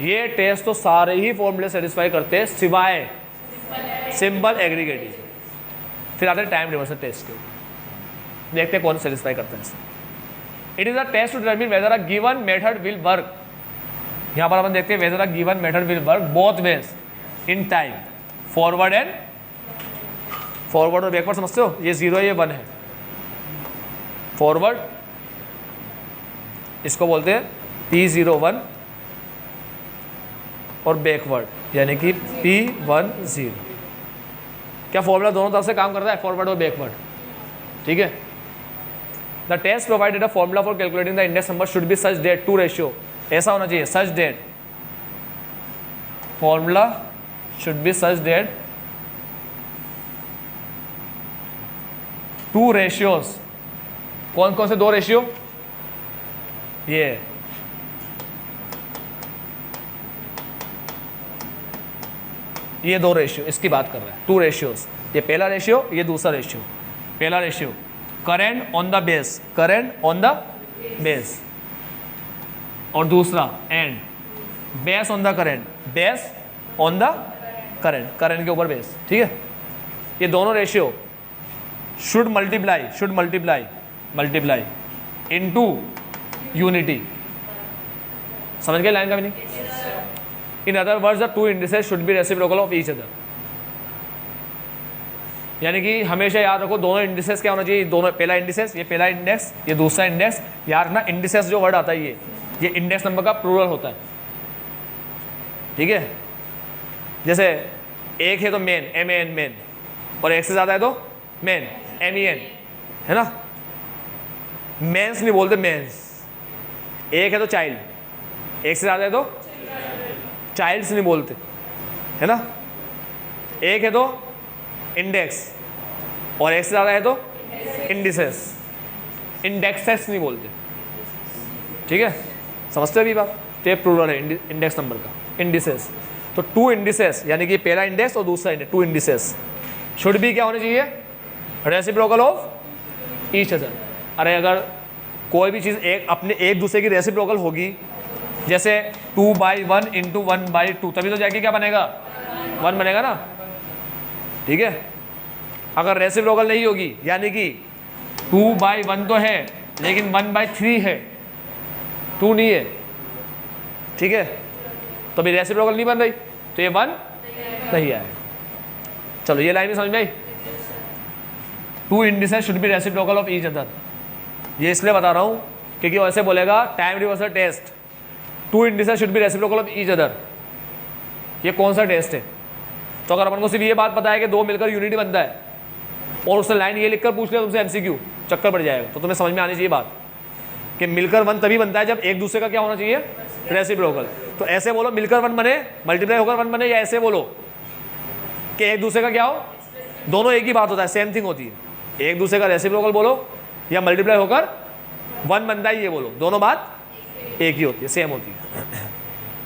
ये टेस्ट तो सारे ही फॉर्मूले सेटिस्फाई करते हैं सिवाय सिंपल एग्रीगेटिव। फिर आते हैं टाइम रिवर्सल टेस्ट के, देखते हैं कौन सेटिस्फाई करता है। It is a test to determine whether a given method will work. यहाँ पर अपन देखते हैं whether a given method will work both ways in time, forward और बैकवर्ड। समझते हो? ये 0 है, ये 1 है। फॉरवर्ड इसको बोलते हैं P01 और बैकवर्ड यानी कि P10। क्या फॉर्मूला दोनों तरफ से काम करता है, फॉरवर्ड और बैकवर्ड, ठीक है। The test provided a formula for calculating the index number should be such that two ratio. ऐसा होना चाहिए, such that, formula should be such that two ratios. कौन कौन से 2 रेशियो? ये 2 रेशियो, इसकी बात कर रहा है, 2 रेशियोज। ये पहला रेशियो, ये दूसरा रेशियो। पहला ratio current on the base, current on the base, और दूसरा and base on the current, base on the current, current के ऊपर बेस, ठीक है। ये दोनों ratio should multiply into unity. समझ गए लाइन का meaning? In other words the 2 indices should be reciprocal of each other. यानी कि हमेशा याद रखो दोनों इंडिसेस क्या होना चाहिए? दोनों, पहला इंडिसेस, ये पहला इंडेक्स, ये दूसरा इंडेक्स। याद रखना इंडिसेस जो वर्ड आता है ये इंडेक्स नंबर का प्लूरल होता है, ठीक है। जैसे एक है तो मेन, MAN मेन, और एक से ज़्यादा है तो मेन, MEN, है ना। मेंस नहीं बोलते, मेंस। एक है तो चाइल्ड, एक से ज़्यादा है तो चाइल्ड्स नहीं बोलते, है ना। एक है तो इंडेक्स और एक से ज़्यादा है तो इंडिसेस, इंडेक्सेस नहीं बोलते, ठीक है। समझते हो अभी बात? टेप प्लूरल है इंडेक्स नंबर का, इंडिसेस। तो 2 इंडिसेस यानी कि पहला इंडेक्स और दूसरा इंडेक्स, 2 इंडिसेस शुड भी क्या होने चाहिए? Reciprocal of each other. अरे अगर कोई भी चीज़ एक दूसरे की रेसिप्रोकल होगी, जैसे 2/1 × 1/2, तभी तो जाके क्या बनेगा? 1 बनेगा ना, ठीक है। अगर रेसिप्रोकल नहीं होगी, यानी कि 2/1 तो है लेकिन 1/3 है, 2 नहीं है, ठीक है, तो अभी रेसिप्रोकल नहीं बन रही, तो ये 1 नहीं आएगा। चलो ये लाइन भी समझ में आई? 2 indices should be reciprocal of each other. ये इसलिए बता रहा हूँ क्योंकि वो ऐसे बोलेगा time reversal test, two indices should be reciprocal of each other. ये कौन सा टेस्ट है? तो अगर अपन को सिर्फ ये बात पता है कि दो मिलकर यूनिटी बनता है और उसने लाइन ये लिखकर पूछ लिया तुमसे एमसीक्यू, चक्कर पड़ जाएगा। तो तुम्हें समझ में आनी चाहिए बात कि मिलकर वन तभी बनता है जब एक दूसरे का क्या होना चाहिए, रेसिप्रोकल। तो ऐसे बोलो मिलकर वन बने, मल्टीप्लाई होकर वन बने, या ऐसे बोलो कि एक दूसरे का क्या हो, दोनों एक ही बात होता है, सेम थिंग होती है। एक दूसरे का रेसिप्रोकल बोलो या मल्टीप्लाई होकर वन बनता है, ये बोलो, दोनों बात एक ही होती है, सेम होती है।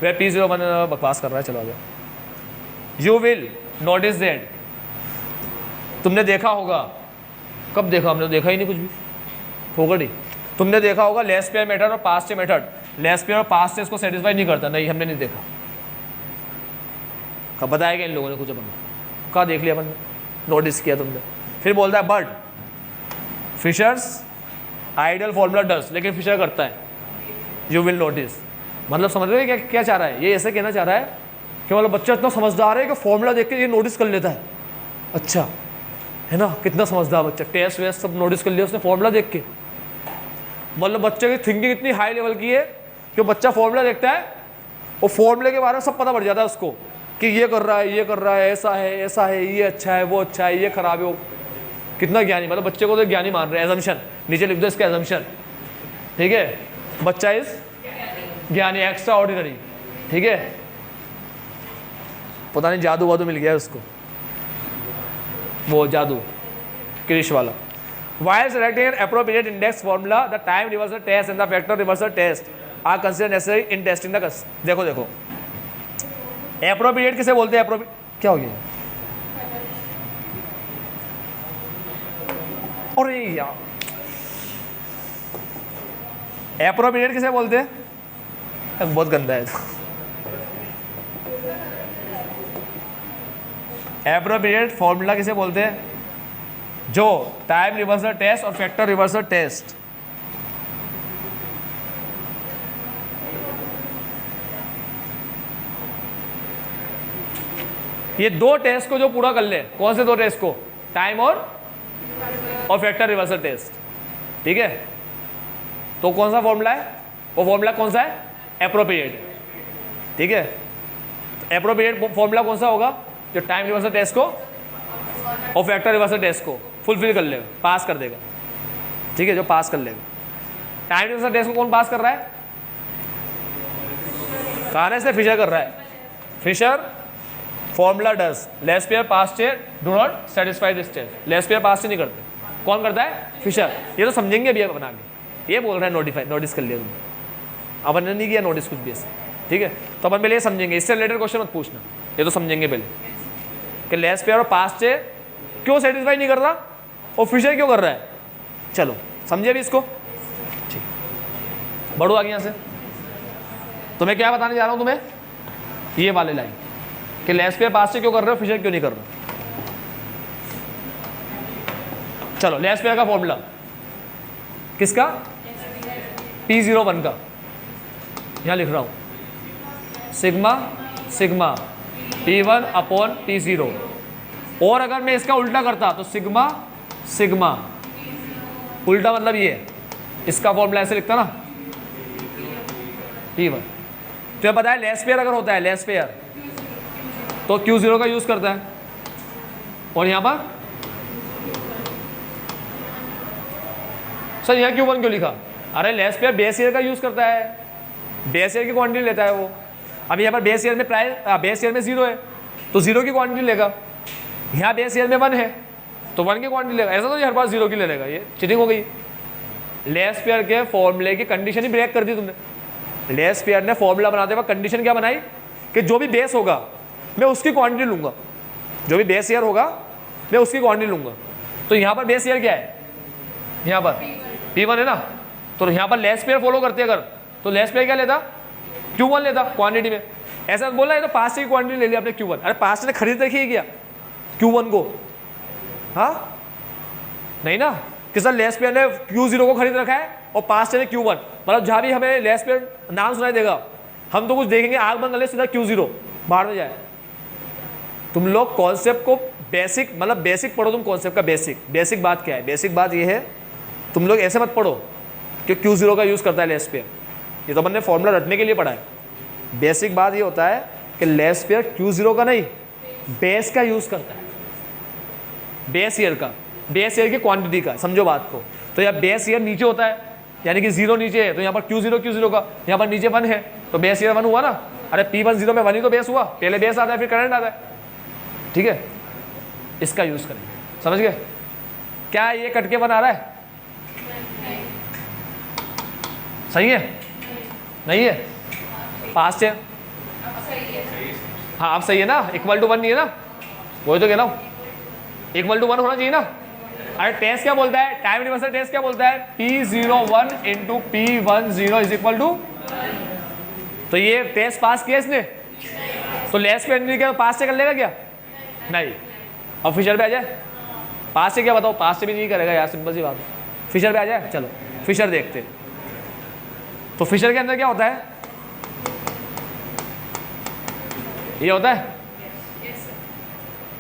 वह P01 बकवास कर रहा है, चलो आ जाओ। यू विल नोटिस दैट, तुमने देखा होगा, कब देखा? हमने देखा ही नहीं कुछ भी, फोकट ही। तुमने देखा होगा लेस पेयर मेथड और पास्ट मेथड, लेस पेयर और पास्ट इसको सेटिस्फाई नहीं करता। नहीं, हमने नहीं देखा। कब बताया इन लोगों ने कुछ? अपन कहाँ देख लिया अपन ने, नोटिस किया तुमने। फिर बोलता है बट फिशर्स आइडियल फॉर्मूला डस, लेकिन फिशर करता है। यू विल नोटिस मतलब समझ रहे हो क्या क्या चाह रहा है? ये ऐसे कहना चाह रहा है कि मतलब बच्चा इतना समझदार है कि फॉर्मूला देख के ये नोटिस कर लेता है। अच्छा है ना, कितना समझदार बच्चा, टेस्ट वेस्ट सब नोटिस कर लिया उसने फॉर्मूला देख के। मतलब बच्चे की थिंकिंग इतनी हाई लेवल की है कि बच्चा फॉर्मूला देखता है और फॉर्मूले के बारे में सब पता पड़ जाता है उसको कि ये कर रहा है, ये कर रहा है, ऐसा है, ये अच्छा है, वो अच्छा है, ये खराब है, वो। कितना ज्ञानी, मतलब बच्चे को तो ज्ञानी मान रहे हैं। एजम्पशन नीचे लिख दो इसका एजम्पशन, ठीक है। बच्चा इज ज्ञानी, एक्स्ट्रा ऑर्डिनरी, ठीक है। पता नहीं जादू वादू मिल गया है उसको, वो जादू क्रिश वाला। While selecting an appropriate index formula, the time reversal test and the factor reversal test are considered necessary in testing the देखो देखो appropriate किसे बोलते हैं? क्या हो गया? अरे यार, appropriate किसे बोलते हैं? बहुत गंदा है। appropriate फॉर्मूला किसे बोलते हैं? जो टाइम रिवर्सल टेस्ट और फैक्टर रिवर्सल टेस्ट, ये दो टेस्ट को जो पूरा कर ले। कौन से दो टेस्ट को? टाइम और फैक्टर रिवर्सल टेस्ट, ठीक है। तो कौन सा फॉर्मूला है? वो फॉर्मूला कौन सा है? एप्रोप्रिएट, ठीक है। एप्रोप्रिएट फॉर्मूला कौन सा होगा? जो टाइम रिवर्सल टेस्ट को और फैक्टर रिवर्सल टेस्ट को फुलफिल कर लेगा, पास कर देगा, ठीक है। जो पास कर लेगा। टाइम रिवर्सल टेस्ट को कौन पास कर रहा है? कहा ना, इसने फिशर कर रहा है। Fisher formula does, Laspeyres पास्ट चेयर do not satisfy this test. Laspeyres Paasche नहीं करते, कौन करता है? फिशर। ये तो समझेंगे अभी बना के, ये बोल रहा है नोटिफाई, नोटिस कर लिया तुमने, अपन ने नहीं किया नोटिस कुछ भी ऐसे, ठीक है। तो अपन पहले ये समझेंगे, इससे रिलेटेड क्वेश्चन मत पूछना, ये तो समझेंगे पहले कि लेस पेयर और पास्ट चेयर क्यों सेटिस्फाई नहीं कर रहा और फिशर क्यों कर रहा है। चलो समझे अभी इसको, ठीक। बढ़ो आगे यहाँ से। तो मैं क्या बताने जा रहा हूँ तुम्हें, ये वाले लाइन कि लेस पेयर पास्ट से क्यों कर रहे हो, फिशर क्यों नहीं कर रहे। चलो लेस पेयर का फॉर्मूला किसका? P01 का, यहाँ लिख रहा हूँ, sigma sigma P1 upon P0। और अगर मैं इसका उल्टा करता तो सिग्मा सिग्मा, उल्टा मतलब ये, इसका फॉर्मूला ऐसे लिखता ना P1। तो पता है लेस पेयर अगर होता है, लेस पेयर तो Q0 का यूज करता है, और यहाँ पर सर यहाँ Q1 क्यों लिखा? अरे लेस पेयर बेस ईयर का यूज करता है, बेस ईयर की क्वांटिटी लेता है वो। अब यहाँ पर बेस ईयर में बेस ईयर में 0 है तो 0 की क्वांटिटी लेगा, यहाँ बेस ईयर में 1 है तो 1 की क्वांटिटी लेगा। ऐसा तो हर बार 0 की ले लेगा, ये चीटिंग हो गई। लेस पेयर के फॉर्मूले की कंडीशन ही ब्रेक कर दी तुमने। लेस पेयर ने फॉर्मूला बनाते वक्त कंडीशन क्या बनाई कि जो भी बेस होगा मैं उसकी क्वांटिटी लूँगा, जो भी बेस ईयर होगा मैं उसकी क्वांटिटी लूँगा। तो यहाँ पर बेस ईयर क्या है? यहाँ पर P1 है ना, तो यहाँ पर लेस पेयर फॉलो करते अगर तो लेस पेयर क्या लेता? Q1 लेता क्वांटिटी में। ऐसा बोला है तो पास्ट की क्वांटिटी ले लिया आपने Q1। अरे पास्ट ने खरीद रखी है क्या Q1 को? हाँ नहीं ना, किस लेस पेयर ने Q0 को खरीद रखा है और पास्ट ने Q1। मतलब जहाँ भी हमें लेस पेयर नाम सुनाई देगा हम तो कुछ देखेंगे, आग बंद कर ले सीधा Q0 बाहर में जाए। तुम लोग कॉन्सेप्ट को बेसिक, मतलब बेसिक पढ़ो तुम कॉन्सेप्ट का बेसिक। बेसिक बात क्या है? बेसिक बात ये है तुम लोग ऐसे मत पढ़ो कि Q0 का यूज़ करता है लेस पेयर। ये तो अपन ने फॉर्मूला रटने के लिए पढ़ा है। बेसिक बात ये होता है कि लेस पेयर Q0 का नहीं, बेस का यूज़ करता है, बेस ईयर का, बेस ईयर की क्वांटिटी का। समझो बात को। तो यहाँ बेस ईयर नीचे होता है, यानी कि 0 नीचे है, तो यहाँ पर Q0 का, यहाँ पर नीचे 1 है, तो बेस ईयर 1 हुआ ना। अरे P10 में 1 ही तो बेस हुआ, पहले बेस आता है फिर करंट आता है। ठीक है, इसका यूज़ करेंगे। समझ गए? क्या ये कट के 1 आ रहा है? सही है? नहीं है? पास्ट है? हाँ अब सही है ना, इक्वल टू 1 नहीं है ना, वही तो कह रहा हूँ, इक्वल टू 1 होना चाहिए ना। अरे टेस्ट क्या बोलता है, टाइम रिवर्सल टेस्ट क्या बोलता है, P01 into P10 is equal to, तो ये टेस्ट पास किया इसने, तो लेस पे नहीं किया तो पास से कर लेगा क्या? नहीं। अब फिशर पे आ जाए, पास से क्या बताओ, पास से भी नहीं करेगा यार, सिंपल सी बात है। फिशर पे आ जाए, चलो फिशर देखते हैं। तो फिशर के अंदर क्या होता है, ये होता है।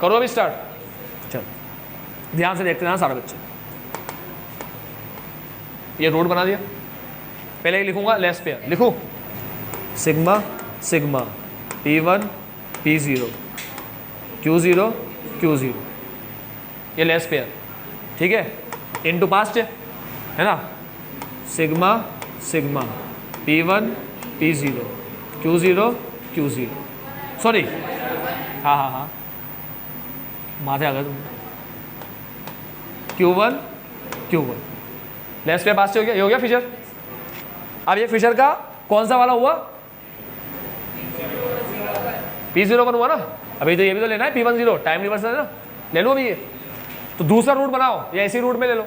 करो अभी स्टार्ट, चलो ध्यान से देखते हैं ना सारे बच्चे। ये रूट बना दिया, पहले लिखूंगा लेस पेयर, लिखूं sigma sigma P1 P0 Q0 Q0, ये लेस पेयर। ठीक है, इनटू पास्ट है ना, sigma sigma P1 P0 Q0 Q0, sorry हाँ हाँ हाँ माथे आ गए तुम, Q1 Q1 less pair past हो गया, ये हो गया फिशर। अब ये फिशर का कौन सा वाला हुआ, P01 हुआ ना। अभी तो ये भी तो लेना है P10, टाइम रिवर्सल है ना, ले लो अभी ये। तो दूसरा रूट बनाओ या इसी रूट में ले लो,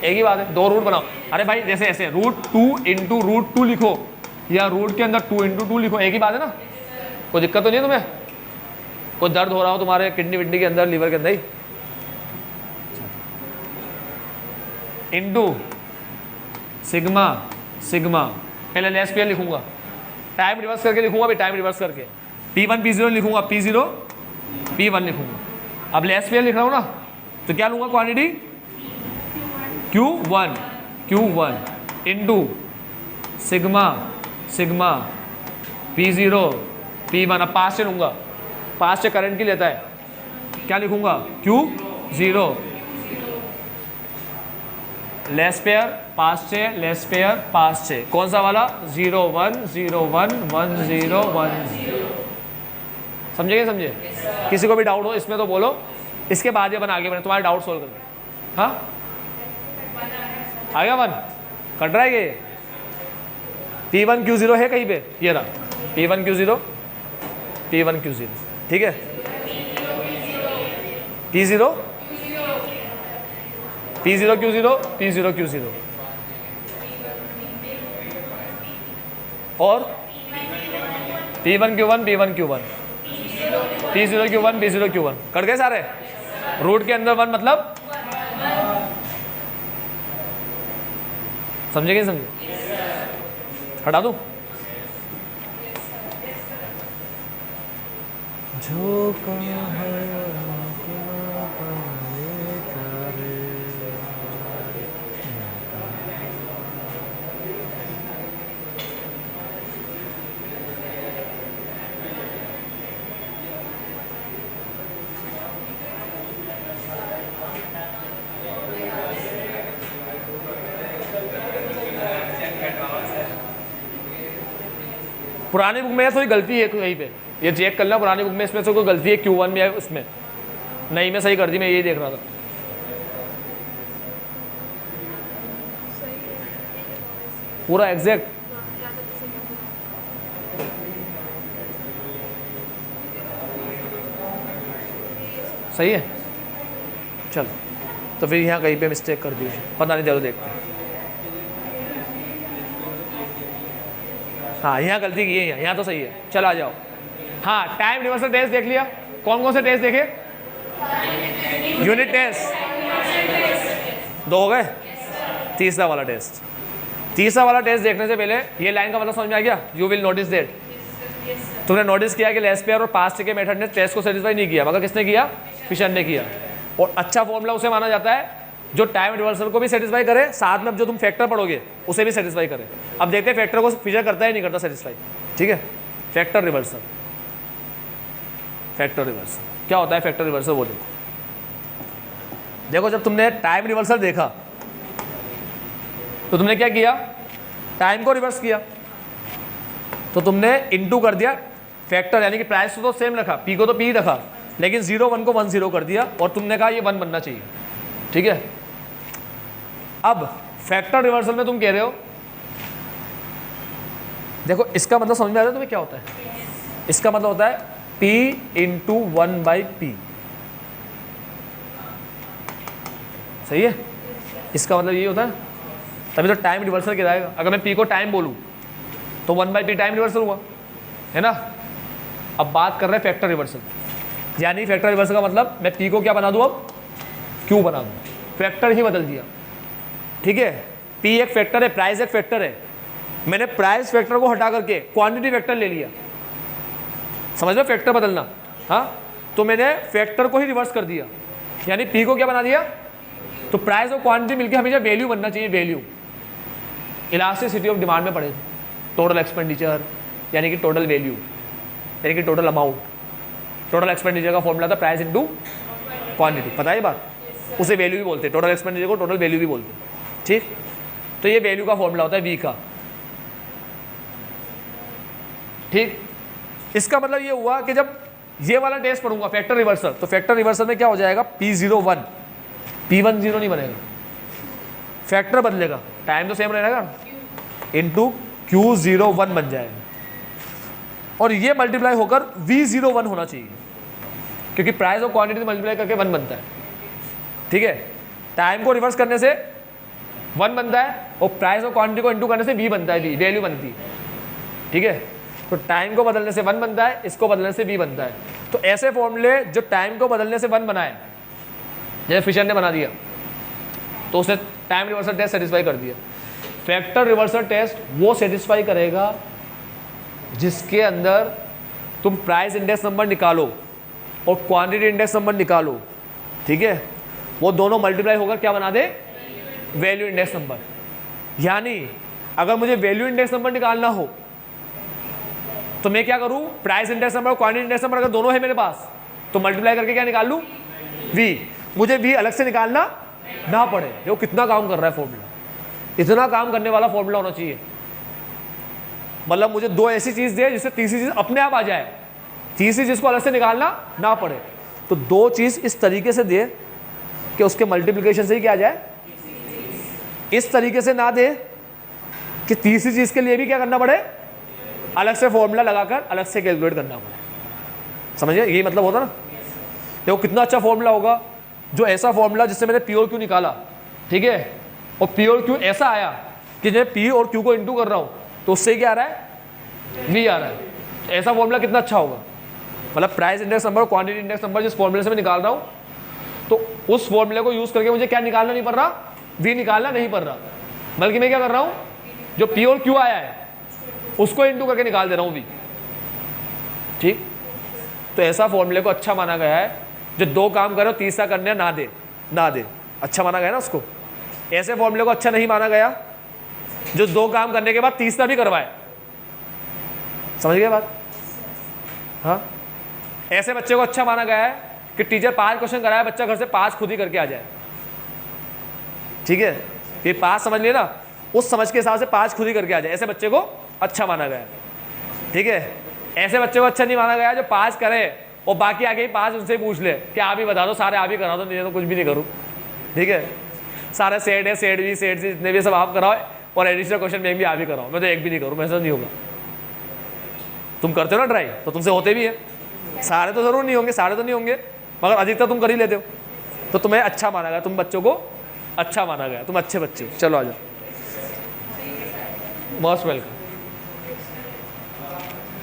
एक ही बात है, दो रूट बनाओ। अरे भाई जैसे ऐसे √2 इंटू √2 लिखो या रूट के अंदर 2 इंटू 2 लिखो, एक ही बात है ना, कोई दिक्कत तो नहीं है तुम्हें? कोई दर्द हो रहा हो तुम्हारे किडनी विडनी के अंदर, लीवर के अंदर ही, इंटू सिग्मा सिग्मा, पहले लेस पेयर लिखूंगा, टाइम रिवर्स करके लिखूंगा भाई, टाइम रिवर्स करके P1 P0 लिखूंगा, P0 P1 लिखूंगा। अब लेस पेयर लिख रहा हूँ ना, तो क्या लूंगा quantity, Q1 into sigma sigma P0 P1। अब पास से लूंगा, पास से करंट की लेता है, क्या लिखूंगा Q0 लेस पेयर पास से, लेस पेयर पास से, कौन सा वाला 0 1 0 1 1 0 1 0। समझे क्या? समझे? किसी को भी डाउट हो इसमें तो बोलो, इसके बाद ये बन आगे बने, तुम्हारे डाउट सोल्व करना। हाँ आ गया 1, कट रहा है ये, P1 Q0 है कहीं पे, ये रहा P1 Q0 P1 Q0। ठीक है, P0 P0 Q0 P0 Q0 और P1 Q1 P1 Q1 P0 Q1 P0 Q1, cut गए सारे। रूट के अंदर 1 मतलब, समझे कि नहीं समझे? हटा दूं जो पुरानी बुक में थोड़ी गलती है कहीं पे, ये चेक कर लो पुरानी बुक में, इसमें से कोई गलती है Q1 में या उसमें नहीं, मैं सही कर दी, मैं यही देख रहा था। पूरा एग्जैक्ट सही है। चलो तो फिर यहाँ कहीं पे मिस्टेक कर दी, पता नहीं, चलो देखते हैं। हाँ यहाँ गलती की है, यहाँ तो सही है, चलो आ जाओ। हाँ टाइम रिवर्सल टेस्ट देख लिया, कौन कौन से टेस्ट देखे, यूनिट टेस्ट 2 हो गए, तीसरा वाला टेस्ट। तीसरा वाला टेस्ट देखने से पहले ये लाइन का मतलब समझ में आ गया, यू विल नोटिस दैट, तुमने नोटिस किया कि लेस पेयर और पास्ट के मेथड ने टेस्ट को सेटिस्फाई नहीं किया, मगर किसने किया, फिशर ने किया। और अच्छा फॉर्मूला उसे माना जाता है जो टाइम रिवर्सल को भी सेटिस्फाई करे, साथ में अब जो तुम फैक्टर पढ़ोगे उसे भी सेटिस्फाई करे। अब देखते हैं फैक्टर को फीचर करता है नहीं करता सेटिस्फाई। ठीक है, फैक्टर रिवर्सल, फैक्टर रिवर्सल क्या होता है? फैक्टर रिवर्सल वो देखो, देखो जब तुमने टाइम रिवर्सल देखा तो तुमने क्या किया? टाइम को रिवर्स किया, तो तुमने इनटू कर दिया फैक्टर, यानी कि प्राइस तो सेम रखा, पी को तो पी रखा, लेकिन 0 1 को 1 0 कर दिया और तुमने कहा ये 1 बनना चाहिए। ठीक है, अब फैक्टर रिवर्सल में तुम कह रहे हो, देखो इसका मतलब समझ में आ रहा है तुम्हें क्या होता है? इसका मतलब होता है P इंटू 1/P। सही है, इसका मतलब ये होता है, तभी तो टाइम रिवर्सल कहलाएगा। अगर मैं P को टाइम बोलूँ तो 1/P टाइम रिवर्सल हुआ, है ना। अब बात कर रहे हैं फैक्टर रिवर्सल, यानी फैक्टर रिवर्सल का मतलब मैं P को क्या बना दूँ, अब Q बना दूँ, फैक्टर ही बदल दिया। ठीक है, P एक फैक्टर है, प्राइस एक फैक्टर है, मैंने प्राइस फैक्टर को हटा करके क्वांटिटी फैक्टर ले लिया, समझ लो फैक्टर बदलना। हाँ, तो मैंने फैक्टर को ही रिवर्स कर दिया, यानी P को क्या बना दिया, तो प्राइस और क्वांटिटी मिलकर हमेशा वैल्यू बनना चाहिए, वैल्यू। इलास्टिसिटी ऑफ डिमांड में पढ़े थे, टोटल एक्सपेंडिचर यानी कि टोटल वैल्यू, यानी कि टोटल अमाउंट। टोटल एक्सपेंडिचर का फॉर्मूला था प्राइस इनटू क्वांटिटी, पता है बात, उसे वैल्यू भी बोलते हैं, टोटल एक्सपेंडिचर को टोटल वैल्यू भी बोलते हैं। ठीक, तो ये वैल्यू का फॉर्मूला होता है V का। ठीक, इसका मतलब ये हुआ कि जब ये वाला टेस्ट पढ़ूंगा फैक्टर रिवर्सल, तो फैक्टर रिवर्सल में क्या हो जाएगा, P0 1, P1 0 नहीं बनेगा, फैक्टर बदलेगा, टाइम तो सेम रहेगा, इंटू Q0 1 बन जाएगा, और ये मल्टीप्लाई होकर V0 1 होना चाहिए, क्योंकि प्राइस और क्वांटिटी मल्टीप्लाई करके 1 बनता है। ठीक है, टाइम को रिवर्स करने से 1 बनता है और प्राइस और क्वांटिटी को इंटू करने से V बनता है, V वैल्यू बनती है। ठीक है, तो टाइम को बदलने से 1 बनता है, इसको बदलने से V बनता है। तो ऐसे फॉर्मूले जो टाइम को बदलने से 1 बनाए, जैसे फिशर ने बना दिया, तो उसने टाइम रिवर्सल टेस्ट सेटिस्फाई कर दिया। फैक्टर रिवर्सल टेस्ट वो सेटिस्फाई करेगा जिसके अंदर तुम प्राइस इंडेक्स नंबर निकालो और क्वांटिटी इंडेक्स नंबर निकालो। ठीक है, वो दोनों मल्टीप्लाई होकर क्या बना दे, वैल्यू इंडेक्स नंबर। यानी अगर मुझे वैल्यू इंडेक्स नंबर निकालना हो तो मैं क्या करूं, प्राइस इंडेक्स नंबर और क्वांटिटी इंडेक्स नंबर अगर दोनों है मेरे पास तो मल्टीप्लाई करके क्या निकाल लूं, V। मुझे V अलग से निकालना ना पड़े। देखो कितना काम कर रहा है फॉर्मूला, इतना काम करने वाला फॉर्मूला होना चाहिए। मतलब मुझे दो ऐसी चीज दे जिससे तीसरी चीज अपने आप आ जाए, तीसरी चीज को अलग से निकालना ना पड़े। तो दो चीज इस तरीके से दे कि उसके मल्टीप्लिकेशन से ही क्या आ जाए, इस तरीके से ना दे कि तीसरी चीज के लिए भी क्या करना पड़े, अलग से फॉर्मूला लगाकर अलग से कैलकुलेट करना पड़े। समझिए, यही मतलब होता ना। देखो कितना अच्छा फॉर्मूला होगा, जो ऐसा फॉर्मूला जिससे मैंने P और Q निकाला, ठीक है, और P और Q ऐसा आया कि जब P और Q को इंटू कर रहा हूँ तो उससे क्या आ रहा है, V आ रहा है। तो ऐसा फॉर्मूला कितना अच्छा होगा। मतलब price index number, quantity index number जिस फॉर्मूले से मैं निकाल रहा हूँ, तो उस फॉर्मूले को यूज करके मुझे क्या निकालना नहीं पड़ रहा, V निकालना नहीं पड़ रहा, बल्कि मैं क्या कर रहा हूँ, जो P और Q आया है उसको इंटू करके निकाल दे रहा हूँ V। ठीक, तो ऐसा फॉर्मूले को अच्छा माना गया है, जो दो काम करो तीसरा करने ना दे, अच्छा माना गया ना उसको। ऐसे फॉर्मूले को अच्छा नहीं माना गया जो दो काम करने के बाद तीसरा भी करवाए। समझ गए बात। हाँ, ऐसे बच्चे को अच्छा माना गया है कि टीचर 5 क्वेश्चन कराए, बच्चा घर से 5 खुद ही करके आ जाए। ठीक है, ये 5 समझ लिए ना, उस समझ के हिसाब से 5 खुद ही करके आ जाए, ऐसे बच्चे को अच्छा माना गया। ठीक है, ऐसे बच्चे को अच्छा नहीं माना गया जो 5 करे और बाकी आगे ही 5 उनसे पूछ ले कि आप ही बता दो, सारे आप ही करा दो, नहीं तो कुछ भी नहीं करूँ। ठीक है, सारे सेट है, सेट भी, सेट सी, जितने भी सब आप कराओ और एडिशनल क्वेश्चन मैं भी आप ही कराओ, मैं तो एक भी नहीं करूँ, ऐसा नहीं होगा। तुम करते हो ना ट्राई, तो तुमसे होते भी है, सारे तो जरूर नहीं होंगे, सारे तो नहीं होंगे, मगर अधिकतर तुम कर ही लेते हो, तो तुम्हें अच्छा माना गया, तुम बच्चों को अच्छा माना गया, तुम अच्छे बच्चे हो। चलो आ जाओ, मोस्ट वेलकम।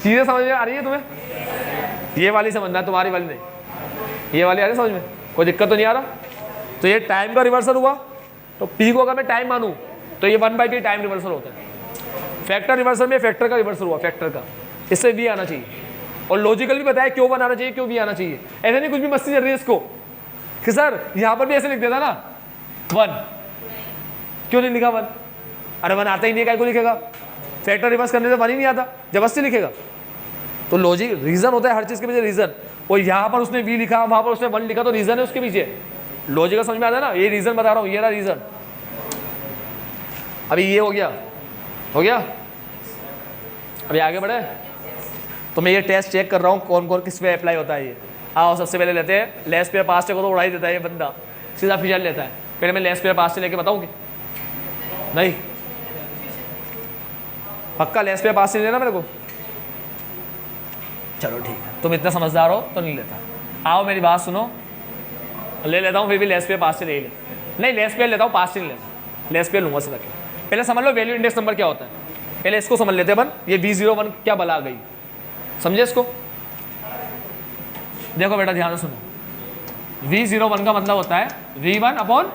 चीज़ें समझ में आ रही है तुम्हें? ये वाली समझना है, तुम्हारी वाली नहीं, ये वाली आ रही है समझ में, कोई दिक्कत तो नहीं आ रहा। तो ये टाइम का रिवर्सल हुआ, तो P को अगर मैं टाइम मानूँ तो ये 1/P टाइम रिवर्सल होता है। फैक्टर रिवर्सल में फैक्टर का रिवर्सल हुआ, फैक्टर का, इससे V आना चाहिए। और लॉजिकल भी बताया क्यों बनाना चाहिए, क्यों V आना चाहिए। ऐसे नहीं कुछ भी मस्ती चल रही है इसको कि सर यहाँ पर भी ऐसे लिख देता ना, 1, क्यों नहीं लिखा 1? अरे 1 आता ही नहीं है, काय को लिखेगा? फैक्टर रिवर्स करने से 1 ही नहीं आता, जबरदस्ती लिखेगा। तो लॉजिक रीजन होता है हर चीज़ के पीछे रीजन। और यहाँ पर उसने v लिखा, वहाँ पर उसने 1 लिखा, तो रीजन है उसके पीछे। लॉजिक का समझ में आता है ना, ये रीजन बता रहा हूँ, ये रहा रीजन। अभी ये हो गया, हो गया। अभी आगे बढ़े तो मैं ये टेस्ट चेक कर रहा हूँ कौन कौन किस पे अप्लाई होता है ये। आओ सबसे पहले लेते हैं लेस पेयर पास्ट को, तो उड़ा ही देता है ये बंदा, सीधा फिजल लेता है। पहले मैं लेस पेयर पास्ट लेके बताऊँ कि नहीं? पक्का लेस पेयर पास्ट लेना मेरे को? चलो ठीक है, तुम इतना समझदार हो तो नहीं लेता। आओ मेरी बात सुनो, ले लेता हूँ फिर भी लेस पेयर पास्ट ले ले। नहीं लेस पेयर लेता हूँ, पास्ट नहीं लेता, लेस पेयर लूँगा सीधा के। पहले समझ लो वैल्यू इंडेक्स नंबर क्या होता है, पहले इसको समझ लेते हैं बन। ये V01 क्या बला गई, समझे इसको? देखो बेटा ध्यान से सुनो, V01 का मतलब होता है V1 अपॉन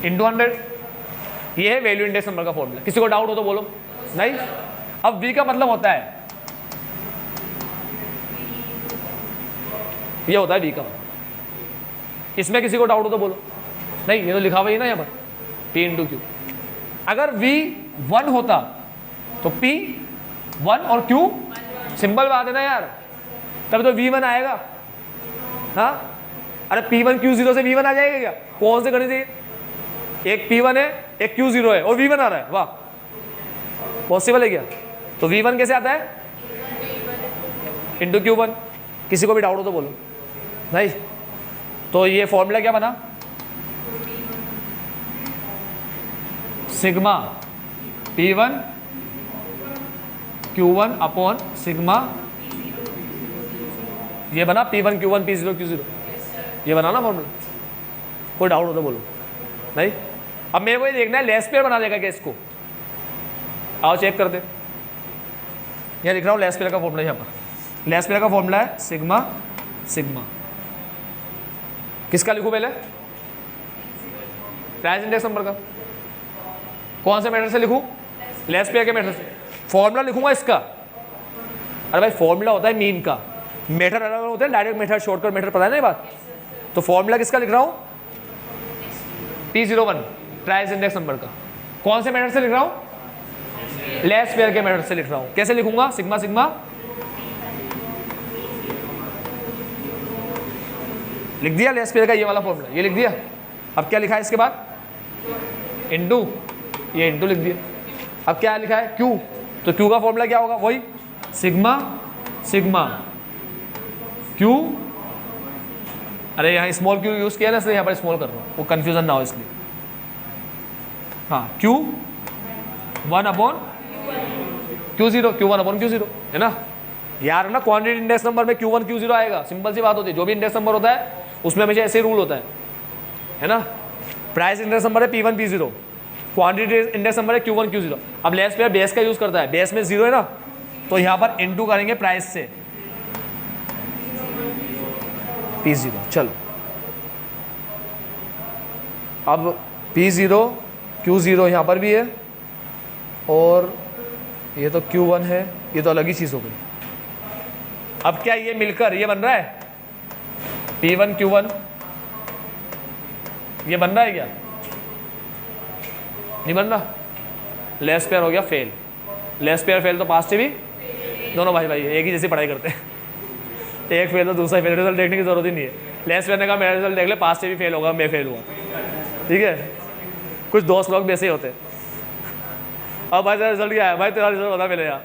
इंटू 100। ये है वैल्यू इंडेक्स नंबर का फॉर्मूला। किसी को डाउट हो तो बोलो। नहीं? अब V का मतलब होता है, ये होता है V का। इसमें किसी को डाउट हो तो बोलो। नहीं, ये तो लिखा हुआ ही ना यहाँ पर, P इंटू क्यू। अगर V1 होता तो P1 और Q सिंपल बात है ना यार, तब तो V1 आएगा। हाँ, अरे P1 Q0 से V1 आ जाएगा क्या? कौन से गणित है? एक P1 है, एक Q0 है और V1 आ रहा है। वाह, पॉसिबल है क्या? तो V1 कैसे आता है? Into Q1। किसी को भी डाउट हो तो बोलो। नहीं? तो ये फॉर्मूला क्या बना? Sigma P1 Q1 upon sigma, ये बना P1 Q1 P0 Q0, ये बना ना फॉर्मूला। कोई डाउट हो तो बोलो। नहीं? अब मेरे को ये देखना है लेस पेयर बना देगा क्या इसको? आओ चेक करते। यहाँ लिख रहा हूँ लेस पेयर का फॉर्मूला। यहाँ पर लेस पेयर का फॉर्मूला है सिग्मा सिग्मा। किसका लिखूँ पहले? प्राइस इंडेक्स नंबर का। कौन से मेथड से लिखूँ? लेस पेयर के मेथड से। फॉर्मूला लिखूंगा इसका। अरे भाई फॉर्मूला होता है मीन का, मेथड अलग अलग होते हैं, डायरेक्ट मेथड, शॉर्टकट मेथड, पता है ना ये बात? तो फॉर्मूला किसका लिख रहा हूँ? P01 प्राइस इंडेक्स नंबर का। कौन से मेथड से लिख रहा हूँ? लेस पेयर के मेथड से लिख रहा हूँ। कैसे लिखूंगा? सिग्मा सिग्मा, लिख दिया लेस पेयर का ये वाला फॉर्मूला, ये लिख दिया। अब क्या लिखा है इसके बाद? इंटू, ये इंटू लिख दिया। अब क्या लिखा है? क्यू। तो क्यू का फॉर्मूला क्या होगा? वही सिग्मा सिग्मा क्यू। अरे यहाँ स्मॉल क्यू यूज किया ना, इसलिए यहाँ पर स्मॉल कर रहा हूँ, वो कंफ्यूजन ना हो इसलिए। हाँ, Q 1 upon Q0, Q1 upon Q0, है ना यार? ना क्वांटिटी इंडेक्स नंबर में Q1 Q0 आएगा, सिंपल सी बात होती है। जो भी इंडेक्स नंबर होता है उसमें हमेशा ऐसे रूल होता है ना? प्राइस इंडेक्स नंबर है P1 P0, quantity index number है Q1 Q0। अब लेस पेयर बेस का यूज करता है, बेस में 0 है ना, तो यहाँ पर इनटू करेंगे प्राइस से P0। चलो अब P0 Q0 यहाँ पर भी है, और ये तो Q1 है, ये तो अलग ही चीज़ हो गई। अब क्या ये मिलकर ये बन रहा है P1 Q1, ये बन रहा है क्या? नहीं बन रहा। लेस पेयर हो गया फेल। लेस पेयर फेल तो पास से भी दोनों भाई भाई एक ही जैसी पढ़ाई करते हैं। एक फेल तो दूसरा फेल, रिजल्ट देखने की जरूरत ही नहीं है। लेस पेयर ने कहा मेरा रिजल्ट देख ले, पास से भी फेल होगा, मैं फेल हुआ। ठीक है, कुछ दोस्त लोग भी ऐसे ही होते हैं। अब भाई तेरा रिजल्ट क्या है? भाई तेरा रिजल्ट बता पहले यार।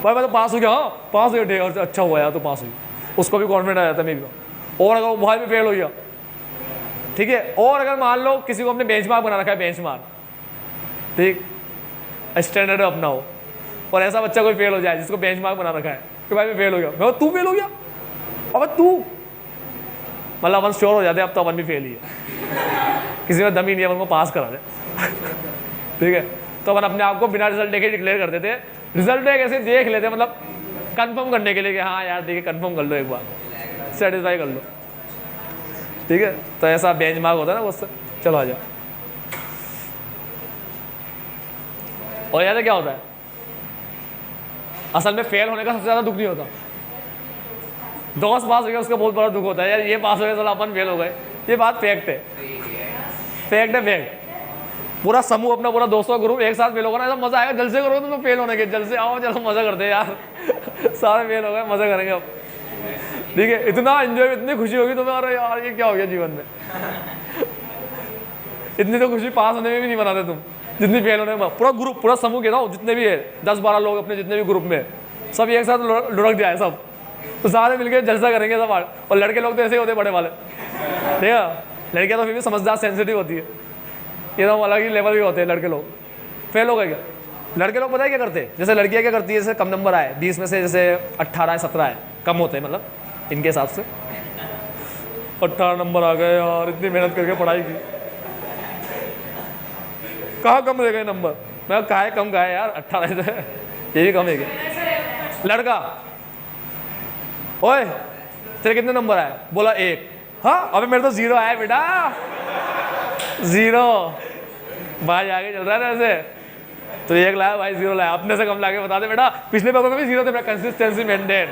भाई मैं तो पास हो गया। हाँ पास हो गया, ठीक, अच्छा हुआ यार तो पास हुई। उसको भी कॉन्फिडेंट आ जाता है, मैं भी। और अगर वो भाई भी फेल हो गया, ठीक है, और अगर मान लो किसी को अपने बेंचमार्क बना रखा है, बेंचमार्क, ठीक, स्टैंडर्ड अपना हो, और ऐसा बच्चा कोई फेल हो जाए जिसको बेंचमार्क बना रखा है कि भाई मैं फेल हो गया, मैं तू फेल हो गया, अब तू, मतलब अपन श्योर हो जाते हैं अब तो अपन भी फेल ही है। किसी में दम ही नहीं है, अपन को पास करा दे। ठीक है, तो अपन अपने आप को बिना रिजल्ट देखे डिक्लेयर कर देते हैं। रिजल्ट एक ऐसे देख लेते हैं, मतलब कंफर्म करने के लिए कि हाँ यार देखिए कंफर्म कर लो, एक बार सेटिस्फाई कर लो। ठीक है, तो ऐसा बेंचमार्क होता है ना उससे। चलो आ जाओ। और याद है क्या होता है? असल में फेल होने का सबसे ज़्यादा दुख नहीं होता, दोस्त पास हो गया उसका बहुत बड़ा दुख होता है, यार ये पास हो गया, चलो अपन फेल हो गए। ये बात फैक्ट है। फैक्ट है फैक्ट। पूरा समूह अपना, पूरा दोस्तों का ग्रुप एक साथ फेल होगा ना, ऐसा मजा आएगा। जलसे करोगे तुम लोग फेल होने के, जलसे आओ चलो मजा करते हैं यार सारे फेल हो गए, मजा करेंगे अब, ठीक है। इतना एंजॉय, इतनी खुशी होगी तुम्हें, अरे यार ये क्या हो गया जीवन में इतनी तो खुशी पास होने में भी नहीं मनाते तुम जितनी फेल होने में। पूरा ग्रुप, पूरा समूह के ना जितने भी है 10-12 लोग अपने जितने भी ग्रुप में, सब एक साथ लुढ़क दिया है सब, तो सारे मिलकर जलसा करेंगे सब। और लड़के लोग तो ऐसे ही होते बड़े वाले, ठीक है। लड़कियाँ तो फिर भी समझदार सेंसिटिव होती है, ये तो अलग ही लेवल के होते हैं लड़के लोग। फेल हो गए क्या लड़के लोग, पता है क्या करते हैं? जैसे लड़कियाँ क्या करती है, जैसे कम नंबर आए 20 में से, जैसे 18 है 17 है, कम होते हैं मतलब इनके हिसाब से। 18 नंबर आ गए यार, इतनी मेहनत करके पढ़ाई की, कहाँ कम रह गए नंबर? मैं कहा है कम, कहा है यार 18 से ये भी कम है क्या? लड़का, ओए तेरे कितने नंबर आए? बोला 1। हाँ अबे मेरे तो 0 आया बेटा, 0। भाई आगे चल रहा है ना ऐसे, तो 1 लाया भाई, 0 लाया, अपने से कम लाके बता दे बेटा, पिछले पेपर में भी 0 थे, कंसिस्टेंसी मेंटेन।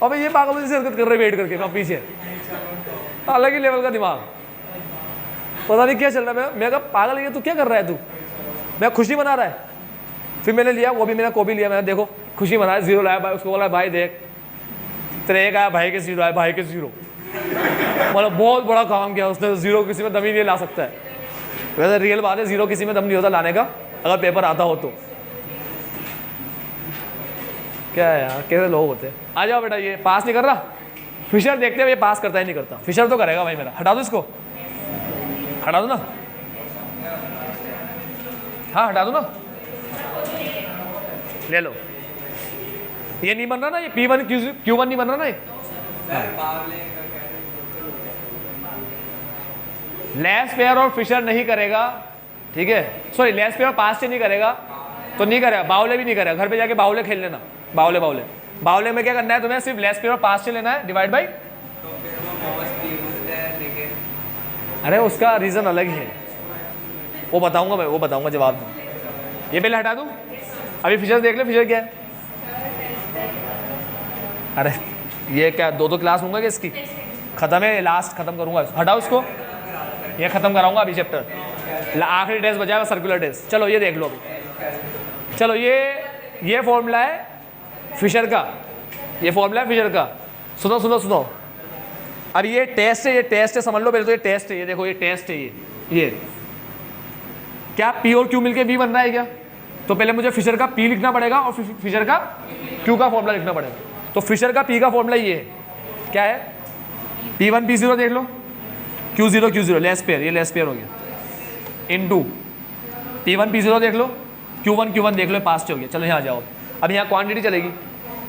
अबे ये पागल से हरकत कर रहे वेट करके मैं पीछे, अलग ही लेवल का दिमाग, पता नहीं क्या चल रहा है। मैं कहा पागल है ये, तू क्या कर रहा है तू? मैं खुशी मना रहा है। फिर मैंने लिया वो भी, मैंने को भी लिया, मैंने देखो खुशी मना है, 0 लाया भाई। उसको बोला भाई देख तेरे 1 आया, भाई के 0 आया, भाई के 0। मतलब बहुत बड़ा काम किया उसने, 0 किसी में दम ही नहीं ला सकता है। वैसे रियल बात है, 0 किसी में दम नहीं होता लाने का, अगर पेपर आता हो तो। क्या है यार, कैसे लोग होते हैं। आ जाओ बेटा, ये पास नहीं कर रहा, फिशर देखते हुए ये पास करता ही नहीं करता। फिशर तो करेगा भाई मेरा, हटा दो इसको, हटा दो ना, हाँ हटा दो ना, ले लो। ये नहीं बन रहा ना, ये P1 Q1 नहीं बन रहा ना ये। लेस पेयर और फिशर नहीं करेगा, ठीक है। सॉरी, लेस पेयर और पास से नहीं करेगा तो नहीं करेगा, बावले भी नहीं करेगा। घर पे जाके बावले खेल लेना, बावले बावले। बावले में क्या करना है तुम्हें? सिर्फ लेस पेयर और पास से लेना है, डिवाइड बाई। अरे उसका रीजन अलग ही है, वो बताऊंगा मैं, वो बताऊंगा जवाब में। ये पहले हटा दूं, अभी फिशर देख ले, फिशर क्या है। अरे ये क्या 2 क्लास लूंगा कि इसकी खत्म है, लास्ट खत्म करूंगा। हटाओ इसको, ये खत्म कराऊंगा अभी चैप्टर, आखिरी टेस्ट बचा है सर्कुलर टेस्ट। चलो ये देख लो अभी, चलो ये फॉर्मूला है फिशर का, ये फॉर्मूला है फिशर का। सुनो सुनो सुनो, अब ये टेस्ट है, ये टेस्ट है, समझ लो पहले तो ये टेस्ट है। ये देखो ये टेस्ट है, ये क्या P और Q मिलके V बन रहा है क्या? तो पहले मुझे फिशर का P लिखना पड़ेगा और फिशर का Q का फॉर्मूला लिखना पड़ेगा। तो फिशर का P का फॉर्मूला ये है, क्या है? P1 P0 देख लो, Q0 Q0 लेस पेयर, ये लेस पेयर हो गया, इनटू P1 P0 देख लो, Q1 Q1 देख लो, पास्ट हो गया। चलो यहाँ जाओ, अब यहाँ क्वांटिटी चलेगी,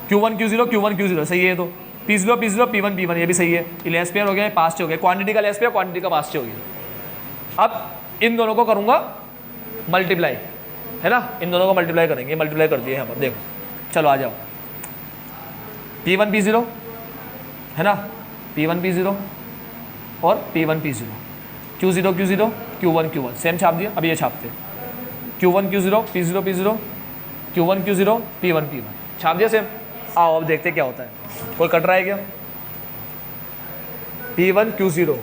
Q1 Q0 Q1 Q0 सही है, तो P0 P0 P1 P1 ये भी सही है, ये लेस पेयर हो गया, पास्ट हो गया। क्वांटिटी का लेस पेयर, क्वांटिटी का पास्ट हो गया। अब इन दोनों को करूँगा मल्टीप्लाई, है ना, इन दोनों को मल्टीप्लाई करेंगे, मल्टीप्लाई कर दिए यहाँ पर, देखो। चलो आ जाओ, P1 P0 है ना, P1 P0 और P1 P0, Q0 Q0 Q1 Q1 same छाप दिया। अब ये छापते Q1 Q0 P0 P0 Q1 Q0 P1 P1 छाप दिया सेम। आओ अब देखते क्या होता है, कोई कट रहा है क्या? P1 Q0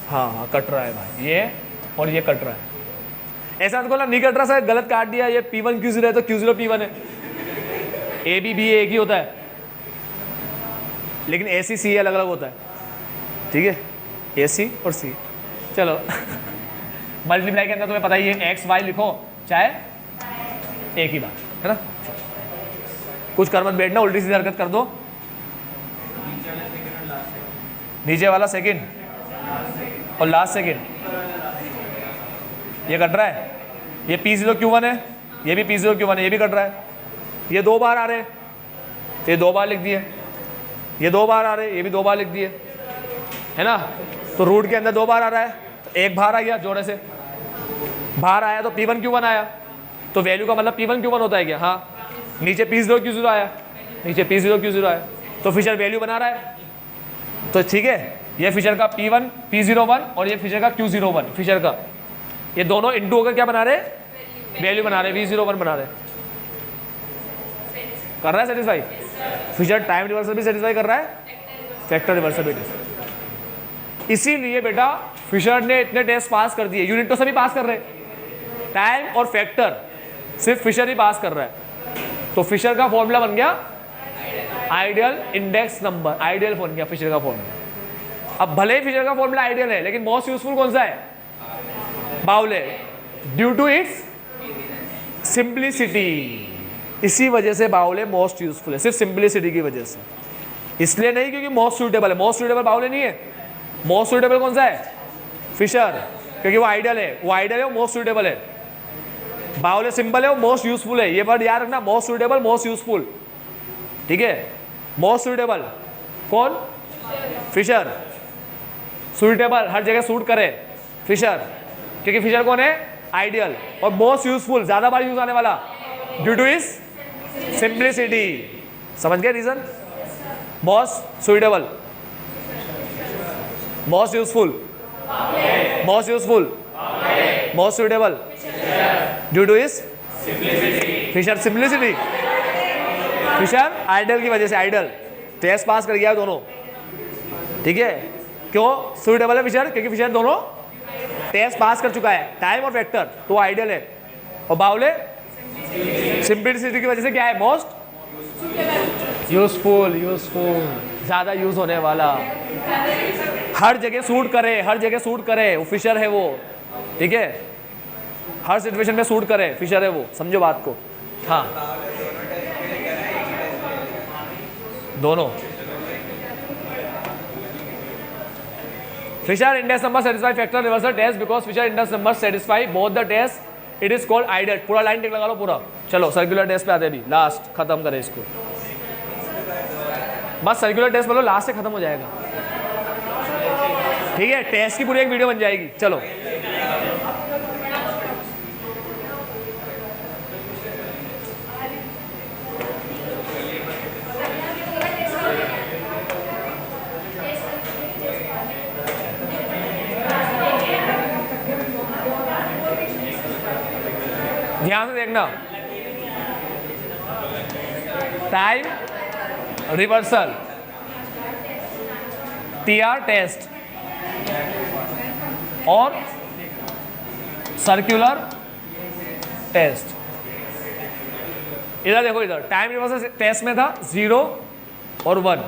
हाँ हाँ कट रहा है भाई, ये और ये कट रहा है। ऐसा तो बोला नहीं कट रहा सर, गलत काट दिया। ये P1 Q0 है तो Q0 P1 है, A B B एक ही होता है, लेकिन A C C अलग अलग होता है, ठीक है, A C और C। चलो मल्टीप्लाई के अंदर तुम्हें पता ही है, X Y लिखो चाहे एक ही बात है ना। कुछ कर मत बैठना, उल्टी सीधी हरकत कर दो। नीचे वाला सेकंड और लास्ट सेकंड ये कट रहा है, ये P0 Q1 है, ये भी P0 Q1 है, ये भी कट रहा है। ये 2 बार आ रहे हैं तो ये 2 बार लिख दिए, ये 2 बार आ रहे हैं, ये भी 2 बार लिख दिए, है ना। तो रूट के अंदर 2 बार आ रहा है तो एक बाहर आ गया, जोड़े से बाहर आया तो P1 Q1 आया, तो वैल्यू का मतलब P1 Q1 होता है क्या? हाँ। नीचे P0 Q0 आया, नीचे P0 Q0 आया, तो फिशर वैल्यू बना रहा है, तो ठीक है। ये फिशर का P1 P01 और ये फिशर का Q01, फिशर का ये दोनों इंटू होकर क्या बना रहे? वैल्यू बना रहे, V01 बना रहे। कर रहा है सेटिस्फाई? फिशर टाइम रिवर्सल भी सेटिस्फाई कर रहा है, फैक्टर रिवर्सल भी। इसीलिए बेटा फिशर ने इतने टेस्ट पास कर दिए, यूनिट तो सभी पास कर रहे, टाइम और फैक्टर सिर्फ फिशर ही पास कर रहा है। तो फिशर का फॉर्मूला बन गया आइडियल इंडेक्स नंबर, आइडियल बन गया फिशर का फॉर्मूला। अब भले ही फिशर का फॉर्मूला आइडियल है, लेकिन मोस्ट यूजफुल कौन सा है? बाउले, ड्यू टू इट्स सिंप्लिसिटी। इसी वजह से बाउले मोस्ट यूजफुल है, सिर्फ सिंप्लिसिटी की वजह से, इसलिए नहीं क्योंकि मोस्ट सूटेबल है। मोस्ट सूटेबल बाउले नहीं है, मोस्ट सूटेबल कौन सा है? फिशर, क्योंकि वो आइडियल है, वो आइडियल है, वो मोस्ट सूटेबल है। बाउले सिंपल है, वो मोस्ट यूजफुल है। ये वर्ड याद रखना, मोस्ट सूटेबल, मोस्ट यूजफुल, ठीक है। मोस्ट सूटेबल कौन? फिशर। सूटेबल हर जगह सूट करे, फिशर, क्योंकि फिशर कौन है? आइडियल। और मोस्ट यूजफुल ज्यादा बार यूज आने वाला, ड्यू टू इज सिंप्लिसिटी। समझ गए reason? Most suitable, most useful, most useful, most suitable, due to is Fisher simplicity. Fisher ideal की वजह से, आइडियल टेस्ट पास कर गया दोनों, ठीक है। क्यों सूटेबल है फिशर? क्योंकि फिशर दोनों टेस्ट पास कर चुका है, टाइम और फैक्टर, तो वो आइडियल है। और बाउले सिंप्लिसिटी की वजह से क्या है? मोस्ट यूजफुल, यूजफुल, ज्यादा यूज होने वाला, हर जगह सूट करे, हर जगह सूट करे, वो फिशर है वो, ठीक है। हर सिचुएशन में सूट करे, फिशर है वो, समझो बात को। हाँ दोनों। Fisher index number satisfy factor reversal test because Fisher index number satisfy both the test, it is called ideal. पूरा लाइन टिक लगा लो पूरा। चलो सर्कुलर टेस्ट पे आते भी, लास्ट खत्म करें इसको, बस सर्कुलर टेस्ट बोलो, लास्ट से खत्म हो जाएगा, ठीक है। टेस्ट की पूरी एक वीडियो बन जाएगी। चलो ध्यान से देखना, टाइम रिवर्सल, टीआर टेस्ट और सर्कुलर टेस्ट। इधर देखो, इधर टाइम रिवर्सल टेस्ट में था 0 और 1,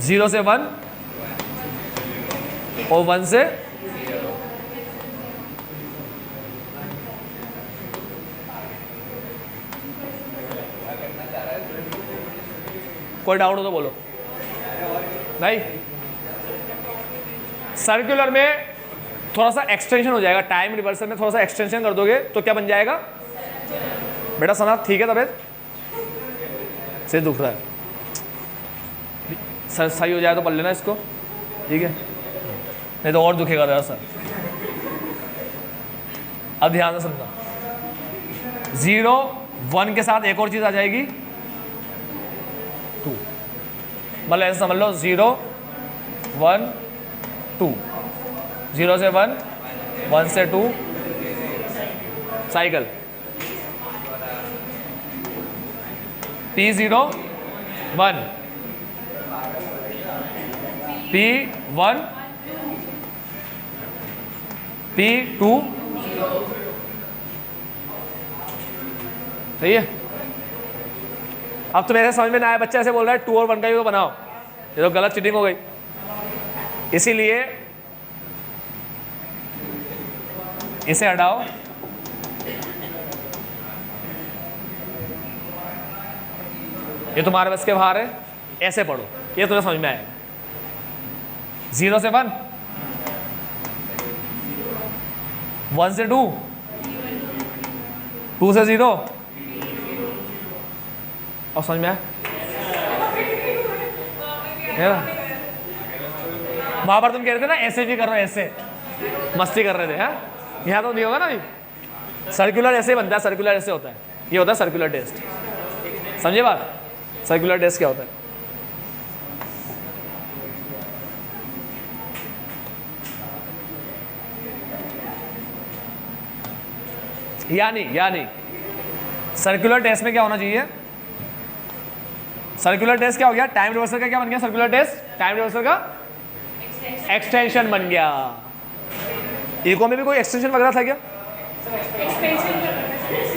0 से 1 और 1 से कोई डाउट हो तो बोलो। नहीं, सर्कुलर में थोड़ा सा एक्सटेंशन हो जाएगा, टाइम रिवर्सल में थोड़ा सा एक्सटेंशन कर दोगे तो क्या बन जाएगा बेटा? सना ठीक है, तबियत से दुख रहा है, सर सही हो जाए तो पढ़ लेना इसको, ठीक है, नहीं तो और दुखेगा जरा सर। अब ध्यान से समझना, 0 1 के साथ एक और चीज आ जाएगी 2, मतलब ऐसे समझ लो 0 1 2, 0 से 1, 1 से 2, साइकिल P0 1, P1 P2, सही है। अब तो मेरे समझ में ना आया, बच्चा ऐसे बोल रहा है 2 और 1 का ही तो बनाओ, ये तो गलत चीटिंग हो गई। इसीलिए इसे हटाओ, ये तुम्हारे बस के बाहर है, ऐसे पढ़ो, ये तुम्हें समझ में आएगा। 0 से 1, 1 से 2, 2 से 0, और समझ में आया? वहां पर तुम कह रहे थे ना ऐसे भी कर रहे हो, ऐसे मस्ती कर रहे थे, हाँ? यहाँ तो नहीं होगा ना अभी। सर्कुलर ऐसे बनता है, सर्कुलर ऐसे होता है, ये होता है सर्कुलर टेस्ट। समझे बात? सर्कुलर टेस्ट क्या होता है? यानी सर्कुलर टेस्ट में क्या होना चाहिए? सर्कुलर टेस्ट क्या हो गया, टाइम रिवर्सल का क्या बन गया, सर्कुलर टेस्ट टाइम रिवर्सल का एक्सटेंशन बन गया। इको में भी कोई एक्सटेंशन वगैरह था क्या,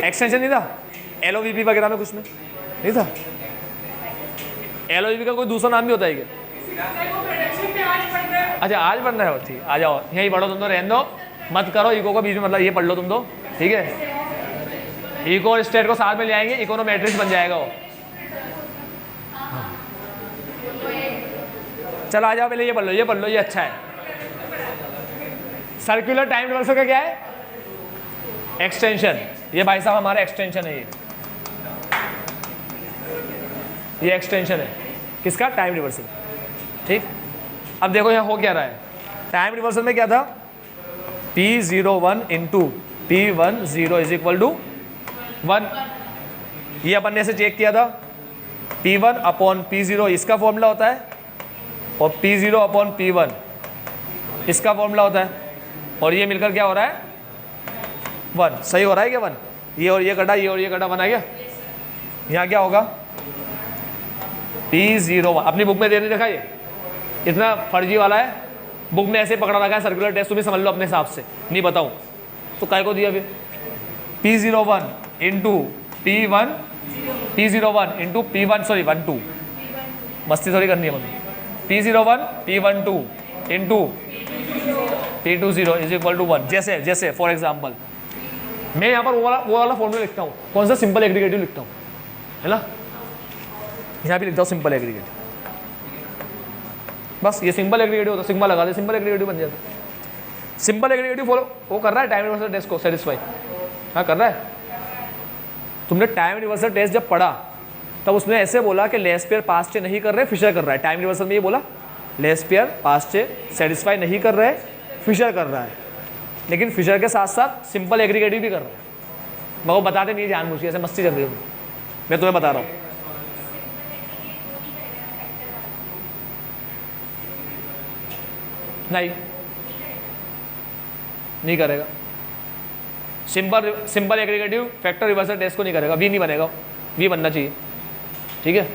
एक्सटेंशन नहीं था, LOVP वगैरह में कुछ में नहीं था। LOVP का कोई दूसरा नाम भी होता है क्या? अच्छा आज पढ़ना है, ठीक आ जाओ यही पढ़ो तुम तो, रहने दो मत करो इको को बीच में, मतलब ये पढ़ लो तुम तो, ठीक है। इको और स्टेट को साथ में ले आएंगे, इकोनोमेट्रिक्स बन जाएगा वो। चलो आ जाओ, पहले ये पढ़ लो, ये पढ़ लो, ये अच्छा है। सर्कुलर टाइम रिवर्सल का क्या है, एक्सटेंशन। ये भाई साहब हमारा एक्सटेंशन है, ये एक्सटेंशन है किसका, टाइम रिवर्सल। ठीक, अब देखो यहाँ हो क्या रहा है, टाइम रिवर्सल में क्या था, P01 into P10 is equal to 1। ये अपन ने ऐसे चेक किया था, P1 अपॉन P0 इसका फॉर्मूला होता है, और P0 अपॉन P1 इसका फॉर्मूला होता है, और ये मिलकर क्या हो रहा है 1। सही हो रहा है क्या 1? ये और ये कटा, ये और ये कटा, बना गया। यहाँ क्या होगा P01, अपनी बुक में देने देखा, ये इतना फर्जी वाला है, बुक में ऐसे पकड़ा रखा है सर्कुलर टेस्ट, तुम भी समझ लो अपने हिसाब से, नहीं बताऊँ तो काय को दिया फिर। P01 into P1 P01 into P1 sorry 12, मस्ती थोड़ी करनी है मुझे। P01 P12 into P20 is equal to 1। जैसे जैसे फॉर एग्जाम्पल मैं यहाँ पर वो वाला फॉर्मूला लिखता हूँ, कौन सा, सिंपल एग्रीगेटिव लिखता हूँ, है ना, यहाँ भी लिखता हूँ सिंपल एग्रीगेटिव। बस ये सिंपल एग्रीगेटिव होता है, सिग्मा लगा दे, सिंपल एग्रीगेटिव बन जाता। सिंपल एग्रीगेटिव फॉलो वो कर रहा है टाइम रिवर्सल टेस्ट को सेटिस्फाई, हाँ कर रहा है। तुमने टाइम रिवर्सल टेस्ट जब पढ़ा तब उसने ऐसे बोला कि लेस पेयर पास्ट से नहीं कर रहे, फिशर कर रहा है। टाइम रिवर्सल में ये बोला लेस पेयर पास्ट से सेटिस्फाई नहीं कर रहे, फिशर कर रहा है, लेकिन फिशर के साथ साथ सिंपल एग्रीगेटिव भी कर रहा है। मैं वो बताते नहीं जानबूझ के, ऐसे मस्ती कर रही हूँ, मैं तुम्हें बता रहा हूँ। नहीं करेगा, simple aggregative factor reversal test को नहीं करेगा, वी नहीं बनेगा, वी बनना चाहिए। ठीक है,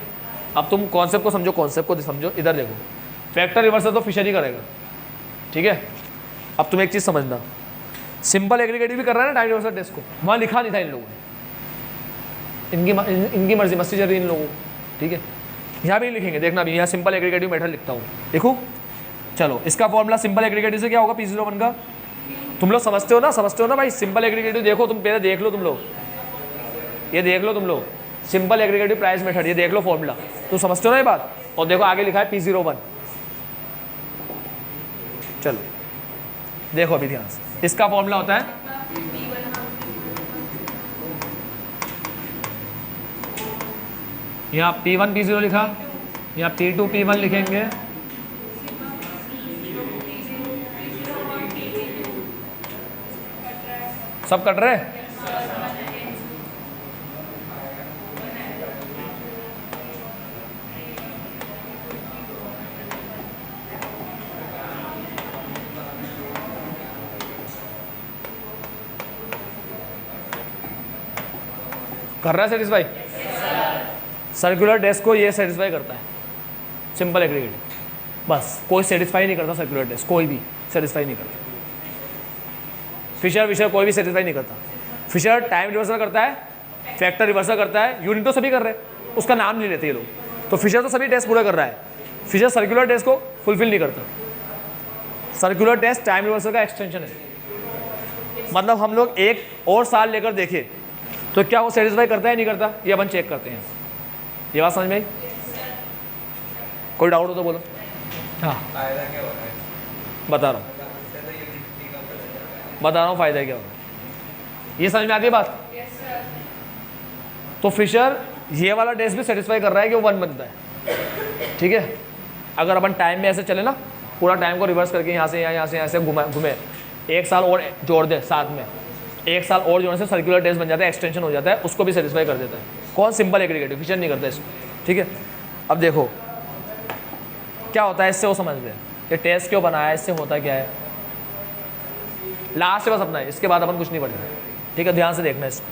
अब तुम कॉन्सेप्ट को समझो, कॉन्सेप्ट को समझो, इधर देखो, फैक्टर रिवर्सल तो फिशर ही करेगा। ठीक है, अब तुम एक चीज़ समझना, सिंपल एग्रीगेटिव भी कर रहा है ना टाइम रिवर्सल टेस्ट को, वहाँ लिखा नहीं था इन लोगों ने, इनकी मर्जी, मस्ती चल रही इन लोगों को। ठीक है, यहाँ भी लिखेंगे, देखना भी, यहाँ सिंपल एग्रीगेटिव मेथड लिखता हूँ, देखो। चलो इसका फॉर्मूला सिंपल एग्रीगेटिव से क्या होगा, P01 का, तुम लोग समझते हो ना भाई। सिंपल एग्रीगेटिव देखो, तुम पहले देख लो, तुम लोग ये देख लो, तुम लोग सिंपल एग्रीगेटिव प्राइस मेथड, ये देख लो फॉर्मूला, तुम समझते हो ना ये बात। और देखो आगे लिखा है P01, चलो देखो अभी ध्यान से, इसका फॉर्मूला होता है यहाँ P1 P0 लिखा, यहाँ P2 P1 लिखेंगे, सब कट रहे। कर रहा है सेटिस्फाई, सर्कुलर टेस्ट को ये सेटिस्फाई करता है, सिंपल एग्रीगेटिव, बस कोई सेटिस्फाई नहीं करता सर्कुलर टेस्ट, कोई भी सेटिस्फाई नहीं करता। फिशर विशर कोई भी सेटिस्फाई नहीं करता। फिशर टाइम रिवर्सल करता है, फैक्टर रिवर्सल करता है, यूनिट तो सभी कर रहे हैं, उसका नाम नहीं लेते ये लोग। तो फिशर तो सभी टेस्ट पूरा कर रहा है, फिशर सर्कुलर टेस्ट को फुलफिल नहीं करता। सर्कुलर टेस्ट टाइम रिवर्सल का एक्सटेंशन है, मतलब हम लोग एक और साल लेकर देखें तो क्या वो सेटिस्फाई करता है नहीं करता, ये अपन चेक करते हैं। ये बात समझ में आई? कोई डाउट हो तो बोलो। हाँ बता रहा हूँ फायदा क्या होगा, ये समझ में आती है बात। तो फिशर ये वाला टेस्ट भी सेटिस्फाई कर रहा है कि वो 1 बनता है। ठीक है, अगर अपन टाइम में ऐसे चले ना, पूरा टाइम को रिवर्स करके यहाँ से यहाँ से घुमे, 1 साल और जोड़ दे साथ में, 1 साल और जोड़ने से सर्कुलर टेस्ट बन जाता है, एक्सटेंशन हो जाता है, उसको भी सेटिस्फाई कर देता है। कौन? सिंपल एग्रीगेटिव, फिशर नहीं करता इसको। ठीक है, अब देखो क्या होता है इससे, वो समझ लें ये टेस्ट क्यों बनाया है, इससे होता क्या है, लास्ट से बस अपना है, इसके बाद अपन कुछ नहीं पढ़ेंगे। ठीक है, ध्यान से देखना इसको,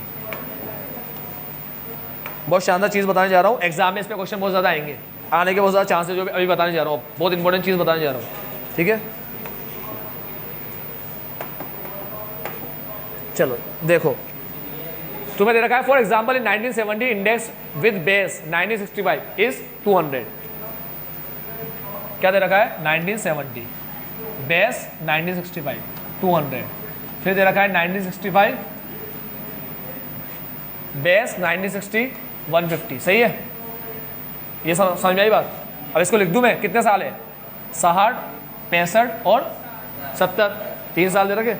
बहुत शानदार चीज़ बताने जा रहा हूँ, एग्जाम में इस पे क्वेश्चन बहुत ज़्यादा आएंगे, आने के बहुत ज़्यादा चांसेस जो अभी बताने जा रहा हूँ, बहुत इंपॉर्टेंट चीज़ बताने जा रहा हूँ, ठीक है। चलो देखो, तुम्हें दे रखा है for example in 1970 index with base 1965 is 200। क्या दे रखा है? 1970 बेस 1965 200, फिर दे रखा है 1965 बेस 1960 150। सही है, ये समझ में आई बात। अब इसको लिख दूं मैं, कितने साल है? 60, 65 और 70, 3 साल दे रखे।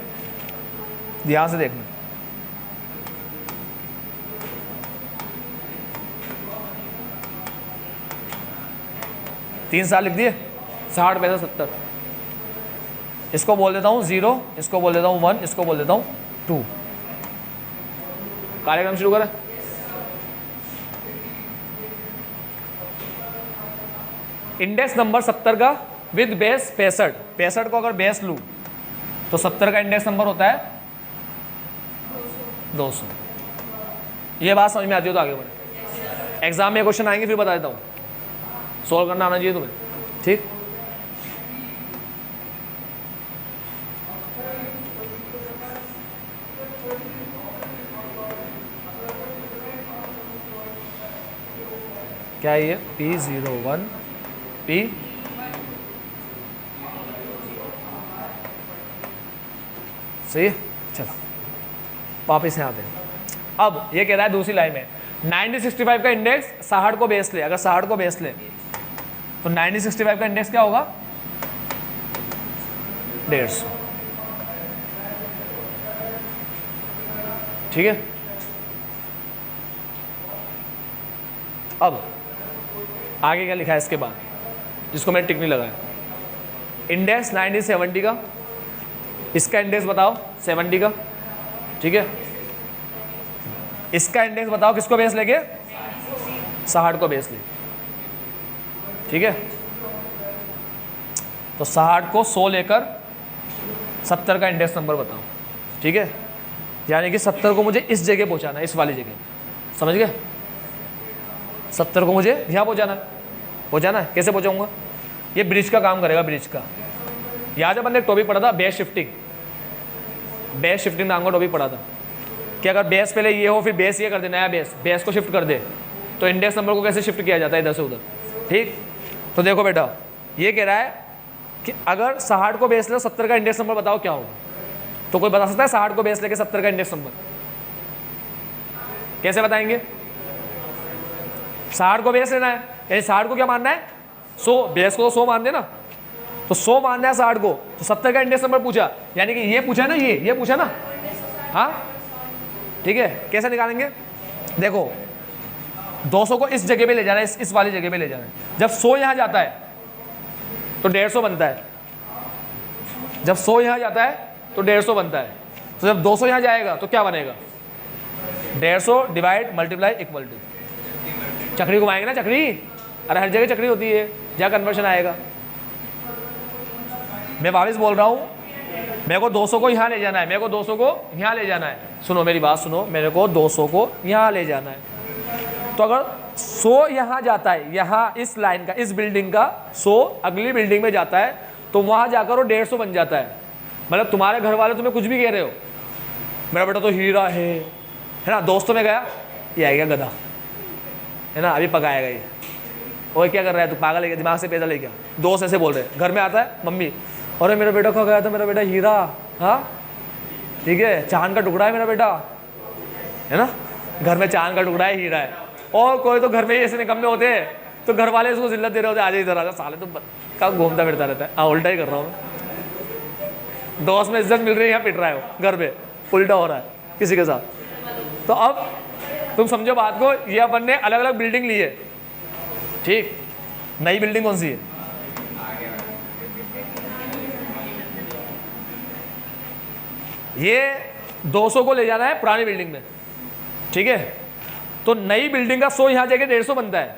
ध्यान से देखना, तीन साल लिख दिए, 60, 65, 70। इसको बोल देता हूँ 0, इसको बोल देता हूँ 1, इसको बोल देता हूँ 2। कार्यक्रम शुरू करें। इंडेक्स नंबर 70 का विद बेस 65, 65 को अगर बेस लूँ तो 70 का इंडेक्स नंबर होता है 200। ये बात समझ में आती हो तो आगे बढ़े। एग्जाम में क्वेश्चन आएंगे फिर बता देता हूँ, सॉल्व करना आना चाहिए तुम्हें, ठीक। क्या है ये? P01 P सही है। चलो वापिस यहाँ आते हैं। अब ये कह रहा है दूसरी लाइन में 1965 का इंडेक्स 60 को बेस ले, अगर 60 को बेस ले तो 1965 का इंडेक्स क्या होगा? 150। ठीक है। अब आगे क्या लिखा है इसके बाद, जिसको मैंने टिक नहीं लगाया? इंडेक्स 1970 का, इसका इंडेक्स बताओ 70 का, ठीक है। इसका इंडेक्स बताओ किसको बेस लेके? 60 को बेस ले, ठीक है। तो 60 को 100 लेकर 70 का इंडेक्स नंबर बताओ, ठीक है। यानी कि 70 को मुझे इस जगह पहुंचाना है, इस वाली जगह, समझ गए? 70 को मुझे यहाँ पहुंचाना है। कैसे पहुंचाऊंगा? ये ब्रिज का काम करेगा, ब्रिज का। यहाँ जब हमने एक टॉपिक पढ़ा था बेस शिफ्टिंग, बेस शिफ्टिंग नाम का टॉपिक पढ़ा था कि अगर बेस पहले ये हो फिर बेस ये कर दे, नया बेस को शिफ्ट कर दे, तो इंडेक्स नंबर को कैसे शिफ्ट किया जाता है इधर से उधर, ठीक। तो देखो बेटा, ये कह रहा है कि अगर 60 को बेस ले 70 का इंडेक्स नंबर बताओ क्या होगा। तो कोई बता सकता है 60 को बेस लेके 70 का इंडेक्स नंबर कैसे बताएंगे? 60 को बेस लेना है, यानी 60 को क्या मानना है? 100, बेस को 100 मान देना, तो 100 मानना है 60 को, तो 70 का इंडेक्स नंबर पूछा, यानी कि ये पूछा ना, ये पूछा ना, हाँ ठीक है। कैसे निकालेंगे? देखो 200 को इस जगह पे ले जाना है, इस वाली जगह पे ले जाना है। जब 100 यहाँ जाता है तो 150 बनता है, जब 100 यहाँ जाता है तो 150 बनता है। तो जब 200 यहाँ जाएगा तो क्या बनेगा? 150 डिवाइड मल्टीप्लाई इक्वल टू, चक्री घुमाएंगे ना, चक्री, अरे हर जगह चक्री होती है, जहाँ कन्वर्शन आएगा। मैं वापस बोल रहा हूँ, मेरे को 200 को यहाँ ले जाना है, मेरे को 200 को यहाँ ले जाना है। सुनो मेरी बात सुनो, मेरे को 200 को यहाँ ले जाना है। तो अगर 100 यहाँ जाता है, यहाँ इस लाइन का, इस बिल्डिंग का 100 अगली बिल्डिंग में जाता है, तो वहाँ जाकर वो 150 बन जाता है। मतलब तुम्हारे घर वाले तुम्हें कुछ भी कह रहे हो, मेरा बेटा तो हीरा है ना। दोस्तों में गया, ये आएगा गधा है ना, अभी पकाएगा ये, और क्या कर रहा है तू, पागल है, दिमाग से पैदा ले गया। दोस्त ऐसे बोल रहे हैं। घर में आता है मम्मी, अरे मेरा बेटा खा गया था, मेरा बेटा हीरा, हाँ ठीक है, चांद का टुकड़ा है मेरा बेटा, है ना। घर में चांद का टुकड़ा है, हीरा है। और कोई तो घर में ऐसे निकम्मे होते हैं, तो घर वाले इसको जिल्लत दे रहे होते, आजा इधर आजा, साले तो कब घूमता फिरता रहता है। हाँ उल्टा ही कर रहा हूँ मैं, दोस्त में इज्जत मिल रही है, यहाँ पिट रहा है वो, घर पे उल्टा हो रहा है किसी के साथ। तो अब तुम समझो बात को, ये अपन ने अलग अलग बिल्डिंग ली है, ठीक। नई बिल्डिंग कौन सी है? ये 200 को ले जाना है पुरानी बिल्डिंग में, ठीक है। तो नई बिल्डिंग का 100 यहाँ जाके 150 बनता है,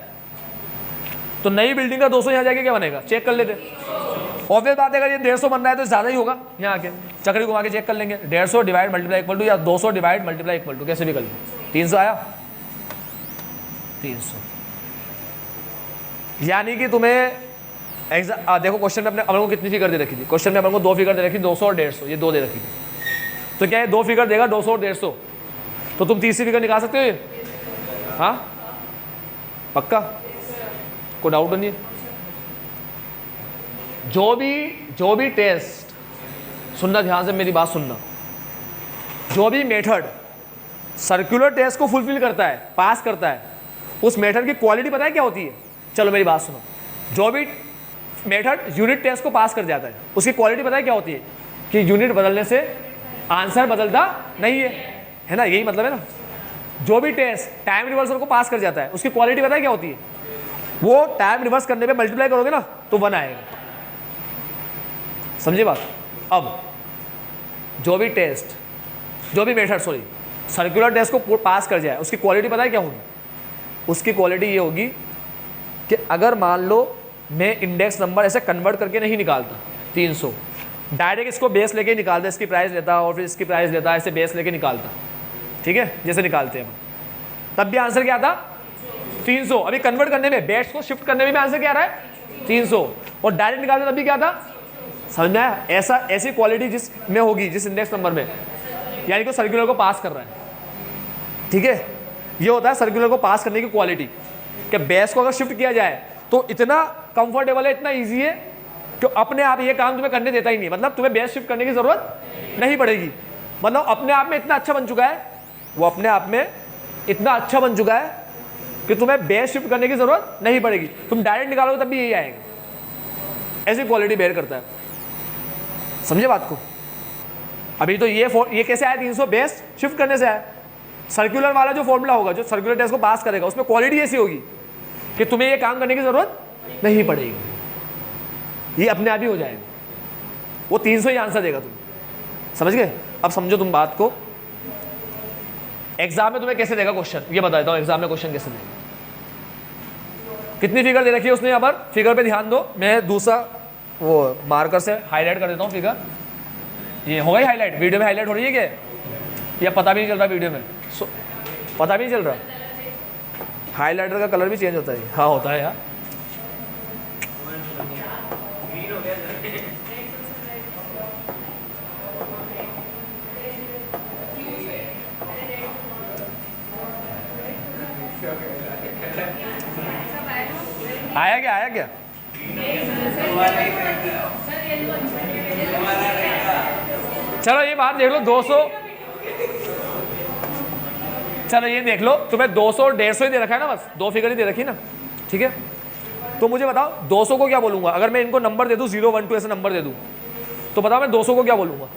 तो नई बिल्डिंग का 200 यहाँ जाके क्या बनेगा? चेक कर लेते। ऑब्वियस बात है, अगर ये 150 बन रहा है तो ज़्यादा ही होगा। यहाँ आके चक्री घुमा के चेक कर लेंगे, 150 डिवाइड मल्टीप्लाई इक्वल टू, या 200 डिवाइड मल्टीप्लाई इक्वल टू, कैसे भी कर लेंगे। 300 आया, 300। यानी कि तुम्हें देखो क्वेश्चन में अपने अपन को कितनी फिगर दे रखी थी, क्वेश्चन में अपन को 2 फिगर दे रखी, 200 और 150, ये 2 दे रखी थी। तो क्या है 2 फिगर देगा 200 और 150, तो तुम तीसरी फिगर निकाल सकते हो ये? हाँ पक्का, कोई डाउट नहीं है? जो भी टेस्ट, सुनना ध्यान से मेरी बात सुनना, जो भी मेथड सर्कुलर टेस्ट को फुलफिल करता है, पास करता है, उस मेथड की क्वालिटी पता है क्या होती है? चलो मेरी बात सुनो, जो भी मेथड यूनिट टेस्ट को पास कर जाता है उसकी क्वालिटी पता है क्या होती है? कि यूनिट बदलने से आंसर बदलता नहीं है ना, यही मतलब है ना। जो भी टेस्ट टाइम रिवर्सल को पास कर जाता है उसकी क्वालिटी पता है क्या होती है? वो टाइम रिवर्स करने पे मल्टीप्लाई करोगे ना तो 1 आएगा। समझे बात? अब जो भी मेथड सर्कुलर टेस्ट को पास कर जाए उसकी क्वालिटी पता है क्या होगी? उसकी क्वालिटी ये होगी कि अगर मान लो मैं इंडेक्स नंबर ऐसे कन्वर्ट करके नहीं निकालता 300, डायरेक्ट इसको बेस लेके निकालता, इसकी प्राइस लेता और फिर इसकी प्राइस लेता, ऐसे बेस लेके निकालता, ठीक है, जैसे निकालते हैं हम, तब भी आंसर क्या था? 300। अभी कन्वर्ट करने में, बेस को शिफ्ट करने में भी आंसर क्या आ रहा है? 300। और डायरेक्ट निकालते तब भी क्या था? समझ में आया? ऐसी क्वालिटी जिस में होगी, जिस इंडेक्स नंबर में, यानी कि सर्कुलर को पास कर रहा है, ठीक है। ये होता है सर्कुलर को पास करने की क्वालिटी, कि बेस को अगर शिफ्ट किया जाए तो इतना कंफर्टेबल है, इतना इजी है कि अपने आप ये काम तुम्हें करने देता ही नहीं, मतलब तुम्हें बेस शिफ्ट करने की जरूरत नहीं पड़ेगी। मतलब अपने आप में इतना अच्छा बन चुका है, वो अपने आप में इतना अच्छा बन चुका है कि तुम्हें बेस शिफ्ट करने की जरूरत नहीं पड़ेगी, तुम डायरेक्ट निकालोगे तब भी यही आएगा। ऐसी क्वालिटी बेयर करता है, समझे बात को? अभी तो ये कैसे आया? 300 बेस शिफ्ट करने से आया। सर्कुलर वाला जो फॉर्मूला होगा, जो सर्कुलर टेस्ट को पास करेगा, उसमें क्वालिटी ऐसी होगी कि तुम्हें ये काम करने की जरूरत नहीं पड़ेगी, ये अपने आप ही हो जाएगा। वो 300 ही आंसर देगा, तुम समझ गए? अब समझो तुम बात को, एग्जाम में तुम्हें कैसे देगा क्वेश्चन, ये बता देता हूँ। एग्जाम में क्वेश्चन कैसे देगा? कितनी फिगर दे रखी है उसने? यहाँ पर फिगर पे ध्यान दो, मैं दूसरा वो मार्कर से हाईलाइट कर देता हूँ फिगर। ये हो गई हाईलाइट? वीडियो में हाईलाइट हो रही है क्या? या पता भी नहीं चल रहा वीडियो में? पता भी नहीं चल रहा? हाईलाइटर का कलर भी चेंज होता है? हाँ होता है यार। आया क्या? चलो ये बात देख लो, 200, चलो ये देख लो, तुम्हें 200 और 150 ही दे रखा है ना, बस 2 फिगर ही दे रखी ना, ठीक है। तो मुझे बताओ 200 को क्या बोलूंगा? अगर मैं इनको नंबर दे दूं 0, 1, 2 ऐसे नंबर दे दूं, तो बताओ मैं 200 को क्या बोलूंगा?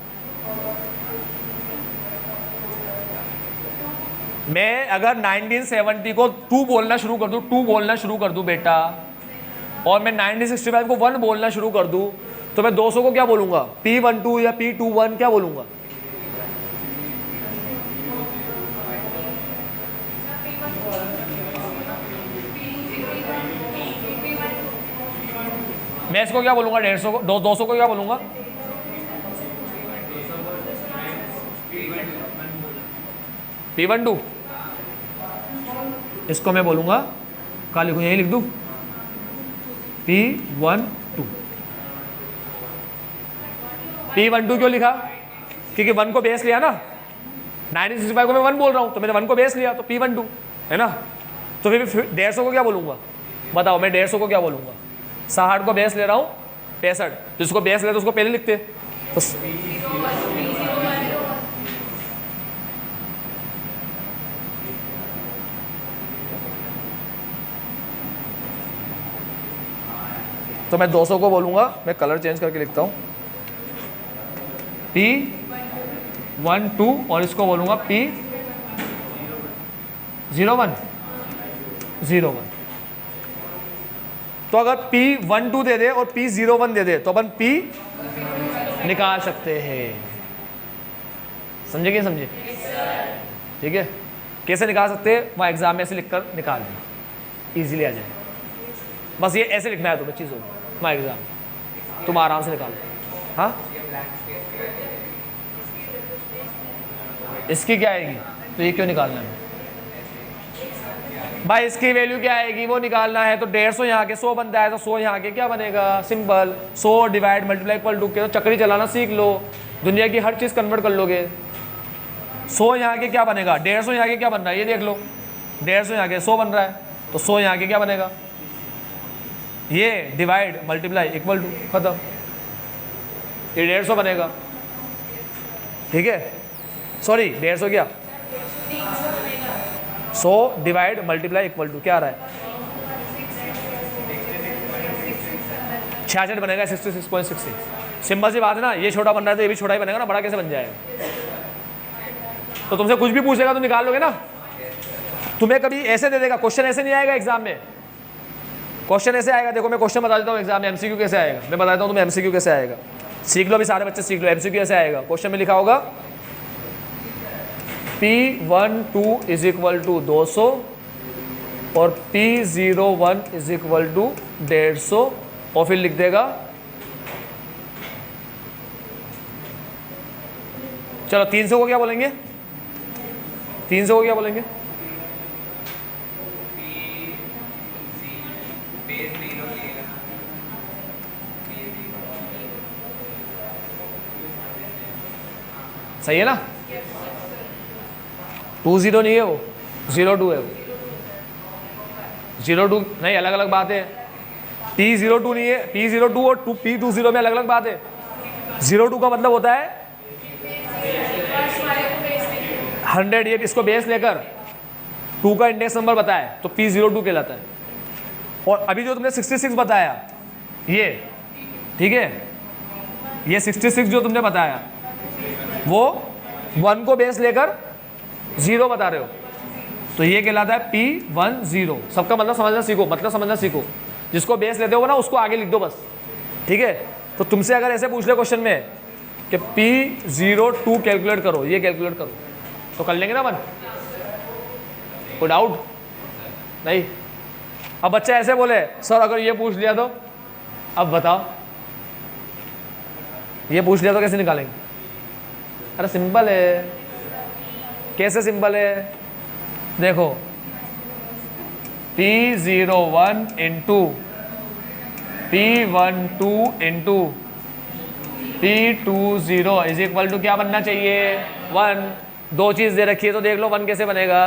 मैं अगर 1970 को 2 बोलना शुरू कर दूं बेटा, और मैं 1965 को 1 बोलना शुरू कर दूं, तो मैं 200 को क्या बोलूंगा? P12 या P21 क्या बोलूंगा? मैं इसको क्या बोलूंगा? 150 को, 200 को क्या बोलूंगा? P12। इसको मैं बोलूंगा, कहाँ लिखूँ? यही लिख दूँ, P12। P12 क्यों लिखा? क्योंकि 1 को बेस लिया ना, 1965 को मैं 1 बोल रहा हूँ, तो मैंने 1 को बेस लिया, तो P12 है ना। तो फिर 150 को क्या बोलूँगा? बताओ मैं 150 को क्या बोलूँगा? 60 को बेस ले रहा हूँ, 65, जिसको बेस ले तो उसको पहले लिखते तो मैं 200 को बोलूँगा, मैं कलर चेंज करके लिखता हूँ, P12, और इसको बोलूँगा P01। तो अगर P12 दे दे और P01 दे दे तो अपन P निकाल सकते हैं। समझे कि समझे? ठीक है, कैसे निकाल सकते हैं? वहाँ एग्जाम में ऐसे लिखकर निकाल दें, इजीली आ जाए। बस ये ऐसे लिखना है तुम्हें चीज़ों को, वहाँ एग्जाम तुम आराम से निकाल दो। हाँ, इसकी क्या आएगी? तो ये क्यों निकालना है? भाई इसकी वैल्यू क्या आएगी वो निकालना है, तो 150 यहाँ के 100 बनता है, तो 100 यहाँ के क्या बनेगा, simple 100 divide multiply equal to के, तो चक्री चलाना सीख लो, दुनिया की हर चीज़ कन्वर्ट कर लोगे। 100 यहाँ के क्या बनेगा, 150 यहाँ के क्या बन रहा है ये देख लो, 150 यहाँ के 100 बन रहा है, तो 100 यहाँ के क्या बनेगा, ये डिवाइड मल्टीप्लाई इक्वल टू, खत्म, ये 150 बनेगा। ठीक है, सॉरी 150 क्या, 100 डिवाइड मल्टीप्लाई इक्वल टू क्या आ रहा है, 66 बनेगा, 66.66। सिंपल सी बात है ना, ये छोटा बन रहा है तो ये भी छोटा ही बनेगा ना, बड़ा कैसे बन जाएगा। तो तुमसे कुछ भी पूछेगा तो निकाल लोगे ना। तुम्हें कभी ऐसे दे देगा, क्वेश्चन ऐसे नहीं आएगा एग्जाम में, क्वेश्चन ऐसे आएगा। देखो मैं क्वेश्चन बता देता हूँ एग्जाम में, एमसीक्यू कैसे आएगा मैं बता देता हूँ तुम्हें, एमसीक्यू कैसे आएगा, सीख लो अभी सारे बच्चे सीख लो। एमसीक्यू कैसे आएगा, क्वेश्चन में लिखा होगा P12 इज इक्वल टू 200 और P01 इज इक्वल टू 150 और फिर लिख देगा, चलो 300 को क्या बोलेंगे, 300 को क्या बोलेंगे, सही है ना, 20 नहीं है वो, 02 है वो, 02 नहीं, अलग अलग बात है। P02 नहीं है, P02 और P20 में अलग अलग बात है। 02 का मतलब होता है 100, ये इसको बेस लेकर 2 का इंडेक्स नंबर बताया तो P02 कहलाता है। और अभी जो तुमने 66 बताया ये, ठीक है, ये 66 जो तुमने बताया वो 1 को बेस लेकर 0 बता रहे हो, तो ये कहलाता है P10। सबका मतलब समझना सीखो, मतलब समझना सीखो, जिसको बेस लेते हो ना उसको आगे लिख दो बस, ठीक है। तो तुमसे अगर ऐसे पूछ ले क्वेश्चन में कि P02 कैलकुलेट करो, ये कैलकुलेट करो, तो कर लेंगे ना मन, कोई डाउट नहीं। अब बच्चा ऐसे बोले सर अगर ये पूछ लिया तो, अब बताओ ये पूछ लिया तो कैसे निकालेंगे। अरे सिंपल है, कैसे सिंपल है, देखो P01 into P12 into P20 is equal to क्या बनना चाहिए, 1। दो चीज दे रखी है तो देख लो 1 कैसे बनेगा,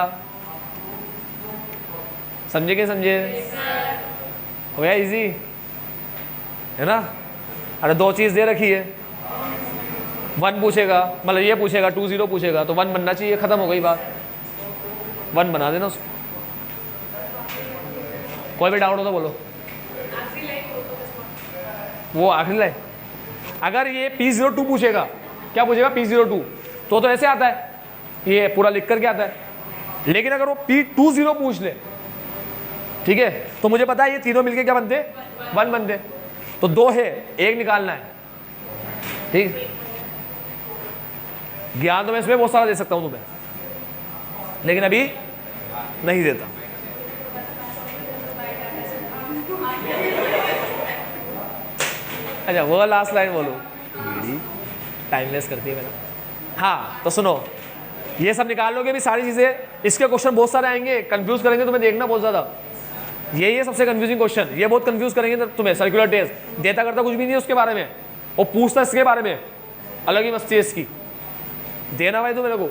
समझे कि समझे, हो गया इजी है ना। अरे दो चीज दे रखी है, 1 पूछेगा मतलब ये पूछेगा 20 पूछेगा तो 1 बनना चाहिए, खत्म हो गई बात, 1 बना देना उसको। कोई भी डाउट हो तो बोलो, वो आखिरी लाइन। अगर ये P02 पूछेगा, क्या पूछेगा P02, तो ऐसे आता है, ये पूरा लिख करके आता है। लेकिन अगर वो P20 पूछ ले, ठीक है, तो मुझे पता है ये तीनों मिलके क्या बनते, 1 बनते, तो 2 है, 1 निकालना है, ठीक। ज्ञान तो मैं इसमें बहुत सारा दे सकता हूं तुम्हें, लेकिन अभी नहीं देता। अच्छा वो लास्ट लाइन बोलो, टाइम वेस्ट करती है मैंने। हाँ तो सुनो, ये सब निकाल लोगे भी सारी चीजें, इसके क्वेश्चन बहुत सारे आएंगे, कंफ्यूज करेंगे तुम्हें, देखना बहुत ज्यादा। ये सबसे कंफ्यूजिंग क्वेश्चन, ये बहुत कंफ्यूज करेंगे तुम्हें। सर्कुलर टेस्ट देता करता कुछ भी नहीं है उसके बारे में, और पूछता इसके बारे में, अलग ही मस्ती है इसकी। देना भाई तो मेरे को,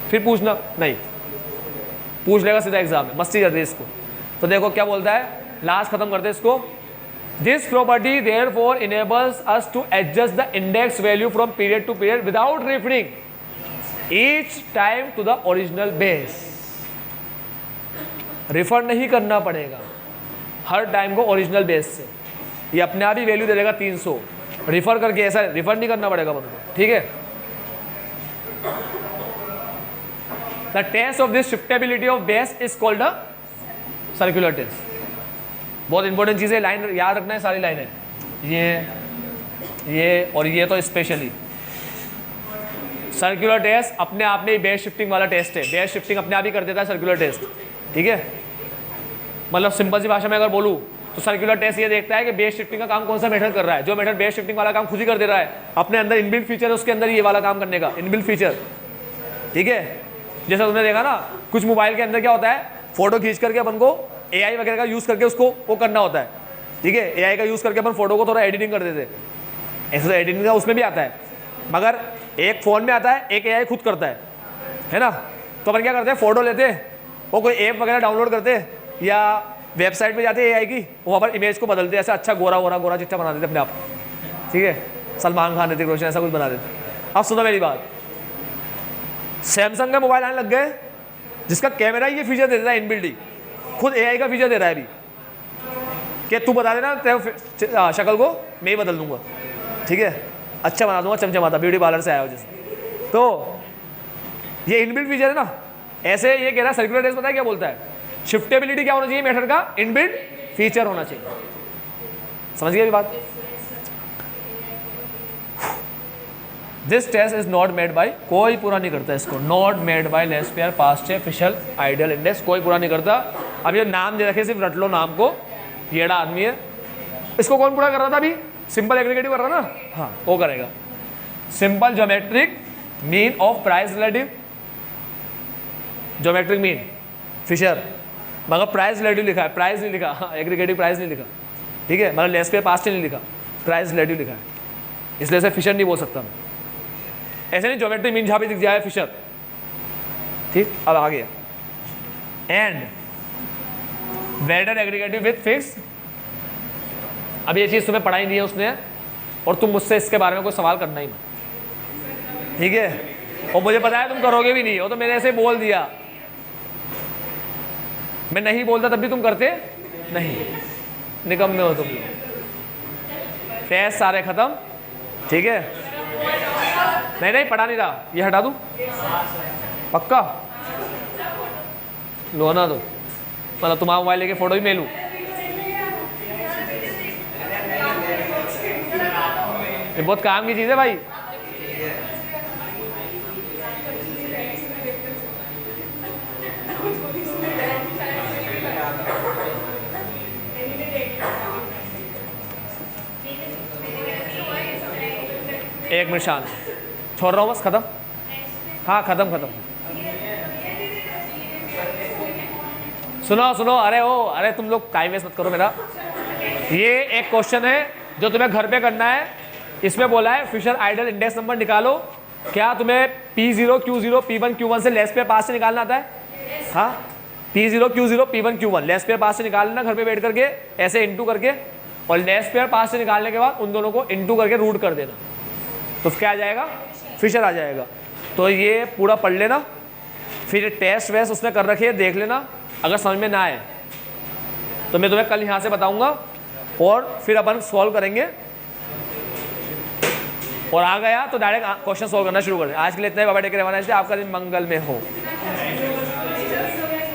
फिर पूछना नहीं, पूछ लेगा सीधा एग्जाम में, मस्ती कर दे इसको। तो देखो क्या बोलता है, लास्ट खत्म करते इसको। This property therefore enables us to adjust the index value from period to period without referring each time to the original base. Refer नहीं करना पड़ेगा हर टाइम को ओरिजिनल बेस से, ये अपने आप ही वैल्यू दे देगा 300, रिफर करके ऐसा रिफर नहीं करना पड़ेगा उनको, ठीक है। The test of this shiftability of base is called a circular test. बहुत इंपॉर्टेंट चीज़ है, लाइन याद रखना है, सारी लाइनें, ये और ये तो स्पेशली। सर्कुलर टेस्ट अपने आप में ही बेस शिफ्टिंग वाला टेस्ट है, बेस शिफ्टिंग अपने आप ही कर देता है सर्कुलर टेस्ट, ठीक है। मतलब सिंपल सी भाषा में अगर बोलूँ तो सर्कुलर टेस्ट ये देखता है कि बेस शिफ्टिंग का काम कौन सा मेथड कर रहा है। जो मेथड बेस शिफ्टिंग वाला काम खुद ही कर दे रहा है, अपने अंदर इनबिल्ट फीचर है उसके अंदर ये वाला काम करने का, इनबिल्ट फीचर, ठीक है। जैसा तुमने देखा ना, कुछ मोबाइल के अंदर क्या होता है, फोटो खींच करके अपन को एआई वगैरह का यूज़ करके उसको वो करना होता है, ठीक है। एआई का यूज़ करके अपन फोटो को थोड़ा एडिटिंग कर देते, ऐसे तो एडिटिंग का उसमें भी आता है, मगर एक फ़ोन में आता है, एक एआई खुद करता है ना। तो अपन क्या करते हैं, फ़ोटो लेते हैं, वो कोई ऐप वगैरह डाउनलोड करते हैं या वेबसाइट पे जाते हैं एआई की, वहाँ पर इमेज को बदलते हैं, ऐसा अच्छा गोरा गोरा गोरा चिट्टा बना देते अपने आप, ठीक है। सलमान खान, ऋतिक रोशन ऐसा कुछ बना देते। अब सुनो मेरी बात, सैमसंग का मोबाइल आने लग गए जिसका कैमरा ये फीचर दे देता है इनबिल्ट ही, खुद एआई का फीचर दे रहा है अभी कि तू बता देना तेरे शक्ल को मैं ही बदल दूंगा, ठीक है, अच्छा बना दूंगा, चमचमाता, ब्यूटी पार्लर से आया हो जैसे। तो ये इनबिल्ट फीचर है ना। ऐसे ये कह रहा है सर्कुलर टेस्ट, पता है क्या बोलता है, शिफ्टेबिलिटी क्या होना चाहिए मेथड का, इनबिल्ट फीचर होना चाहिए। समझ गए बात। This test is not met by, कोई पूरा नहीं करता इसको, not met by Laspeyres Paasche Fisher's ideal index, कोई पूरा नहीं करता। अब ये नाम दे रखे, सिर्फ रट लो नाम को, येड़ा आदमी है। इसको कौन पूरा कर रहा था अभी, सिंपल एग्रीगेटिव कर रहा ना, हाँ वो करेगा। Simple geometric mean of price relative, geometric mean Fisher, मगर प्राइस रिलेटिव लिखा है, प्राइस नहीं लिखा, हाँ एग्रीगेटिव प्राइस नहीं लिखा, ठीक है, मतलब लेस पे पास्ट नहीं लिखा, प्राइस रिलेटिव लिखा है, इसलिए से फिशर नहीं बोल सकता मैं। ऐसे नहीं ज्योमेट्रिक मीन जहाँ भी दिख जाए फिशर, ठीक। अब आगे and weighted aggregative with fix, अब ये चीज़ तुम्हें पढ़ाई नहीं है उसने, और तुम मुझसे इसके बारे में कोई सवाल करना ही मत, ठीक है। और मुझे पता है तुम करोगे भी नहीं, वो तो मैंने ऐसे बोल दिया, मैं नहीं बोलता तब भी तुम करते नहीं, निकम्मे हो तुम लोग। टेस्ट सारे खत्म, ठीक है। नहीं नहीं पढ़ा नहीं रहा, ये हटा दूँ पक्का, लो ना दो, मतलब तुम्हारा मोबाइल लेके फोटो भी मैं लूँ, ये बहुत काम की चीज़ है भाई। एक मिनट शांत, छोड़ रहा हूँ बस, खत्म, हाँ खत्म खत्म। सुनो सुनो, अरे तुम लोग टाइम वेस्ट मत करो मेरा। ये एक क्वेश्चन है जो तुम्हें घर पे करना है, इसमें बोला है फिशर आइडियल इंडेक्स नंबर निकालो। क्या तुम्हें P0 Q0 P1 Q1 से लेस पे पास से निकालना आता है, हाँ P0 Q0 P1 Q1 less pair Paasche से निकाल लेना घर पे बैठ करके, ऐसे इंटू करके, और लेस पेयर पास से निकालने के बाद उन दोनों को इंटू करके रूट कर देना, तो क्या आ जाएगा, फिशर आ जाएगा। तो ये पूरा पढ़ लेना, फिर टेस्ट वेस्ट उसने कर रखी है देख लेना, अगर समझ में ना आए तो मैं तुम्हें कल यहाँ से बताऊँगा और फिर अपन सॉल्व करेंगे, और आ गया तो डायरेक्ट क्वेश्चन सॉल्व करना शुरू कर दें। आज के लिए इतना ही, बाबा टेक केयर, आपका दिन मंगल में हो।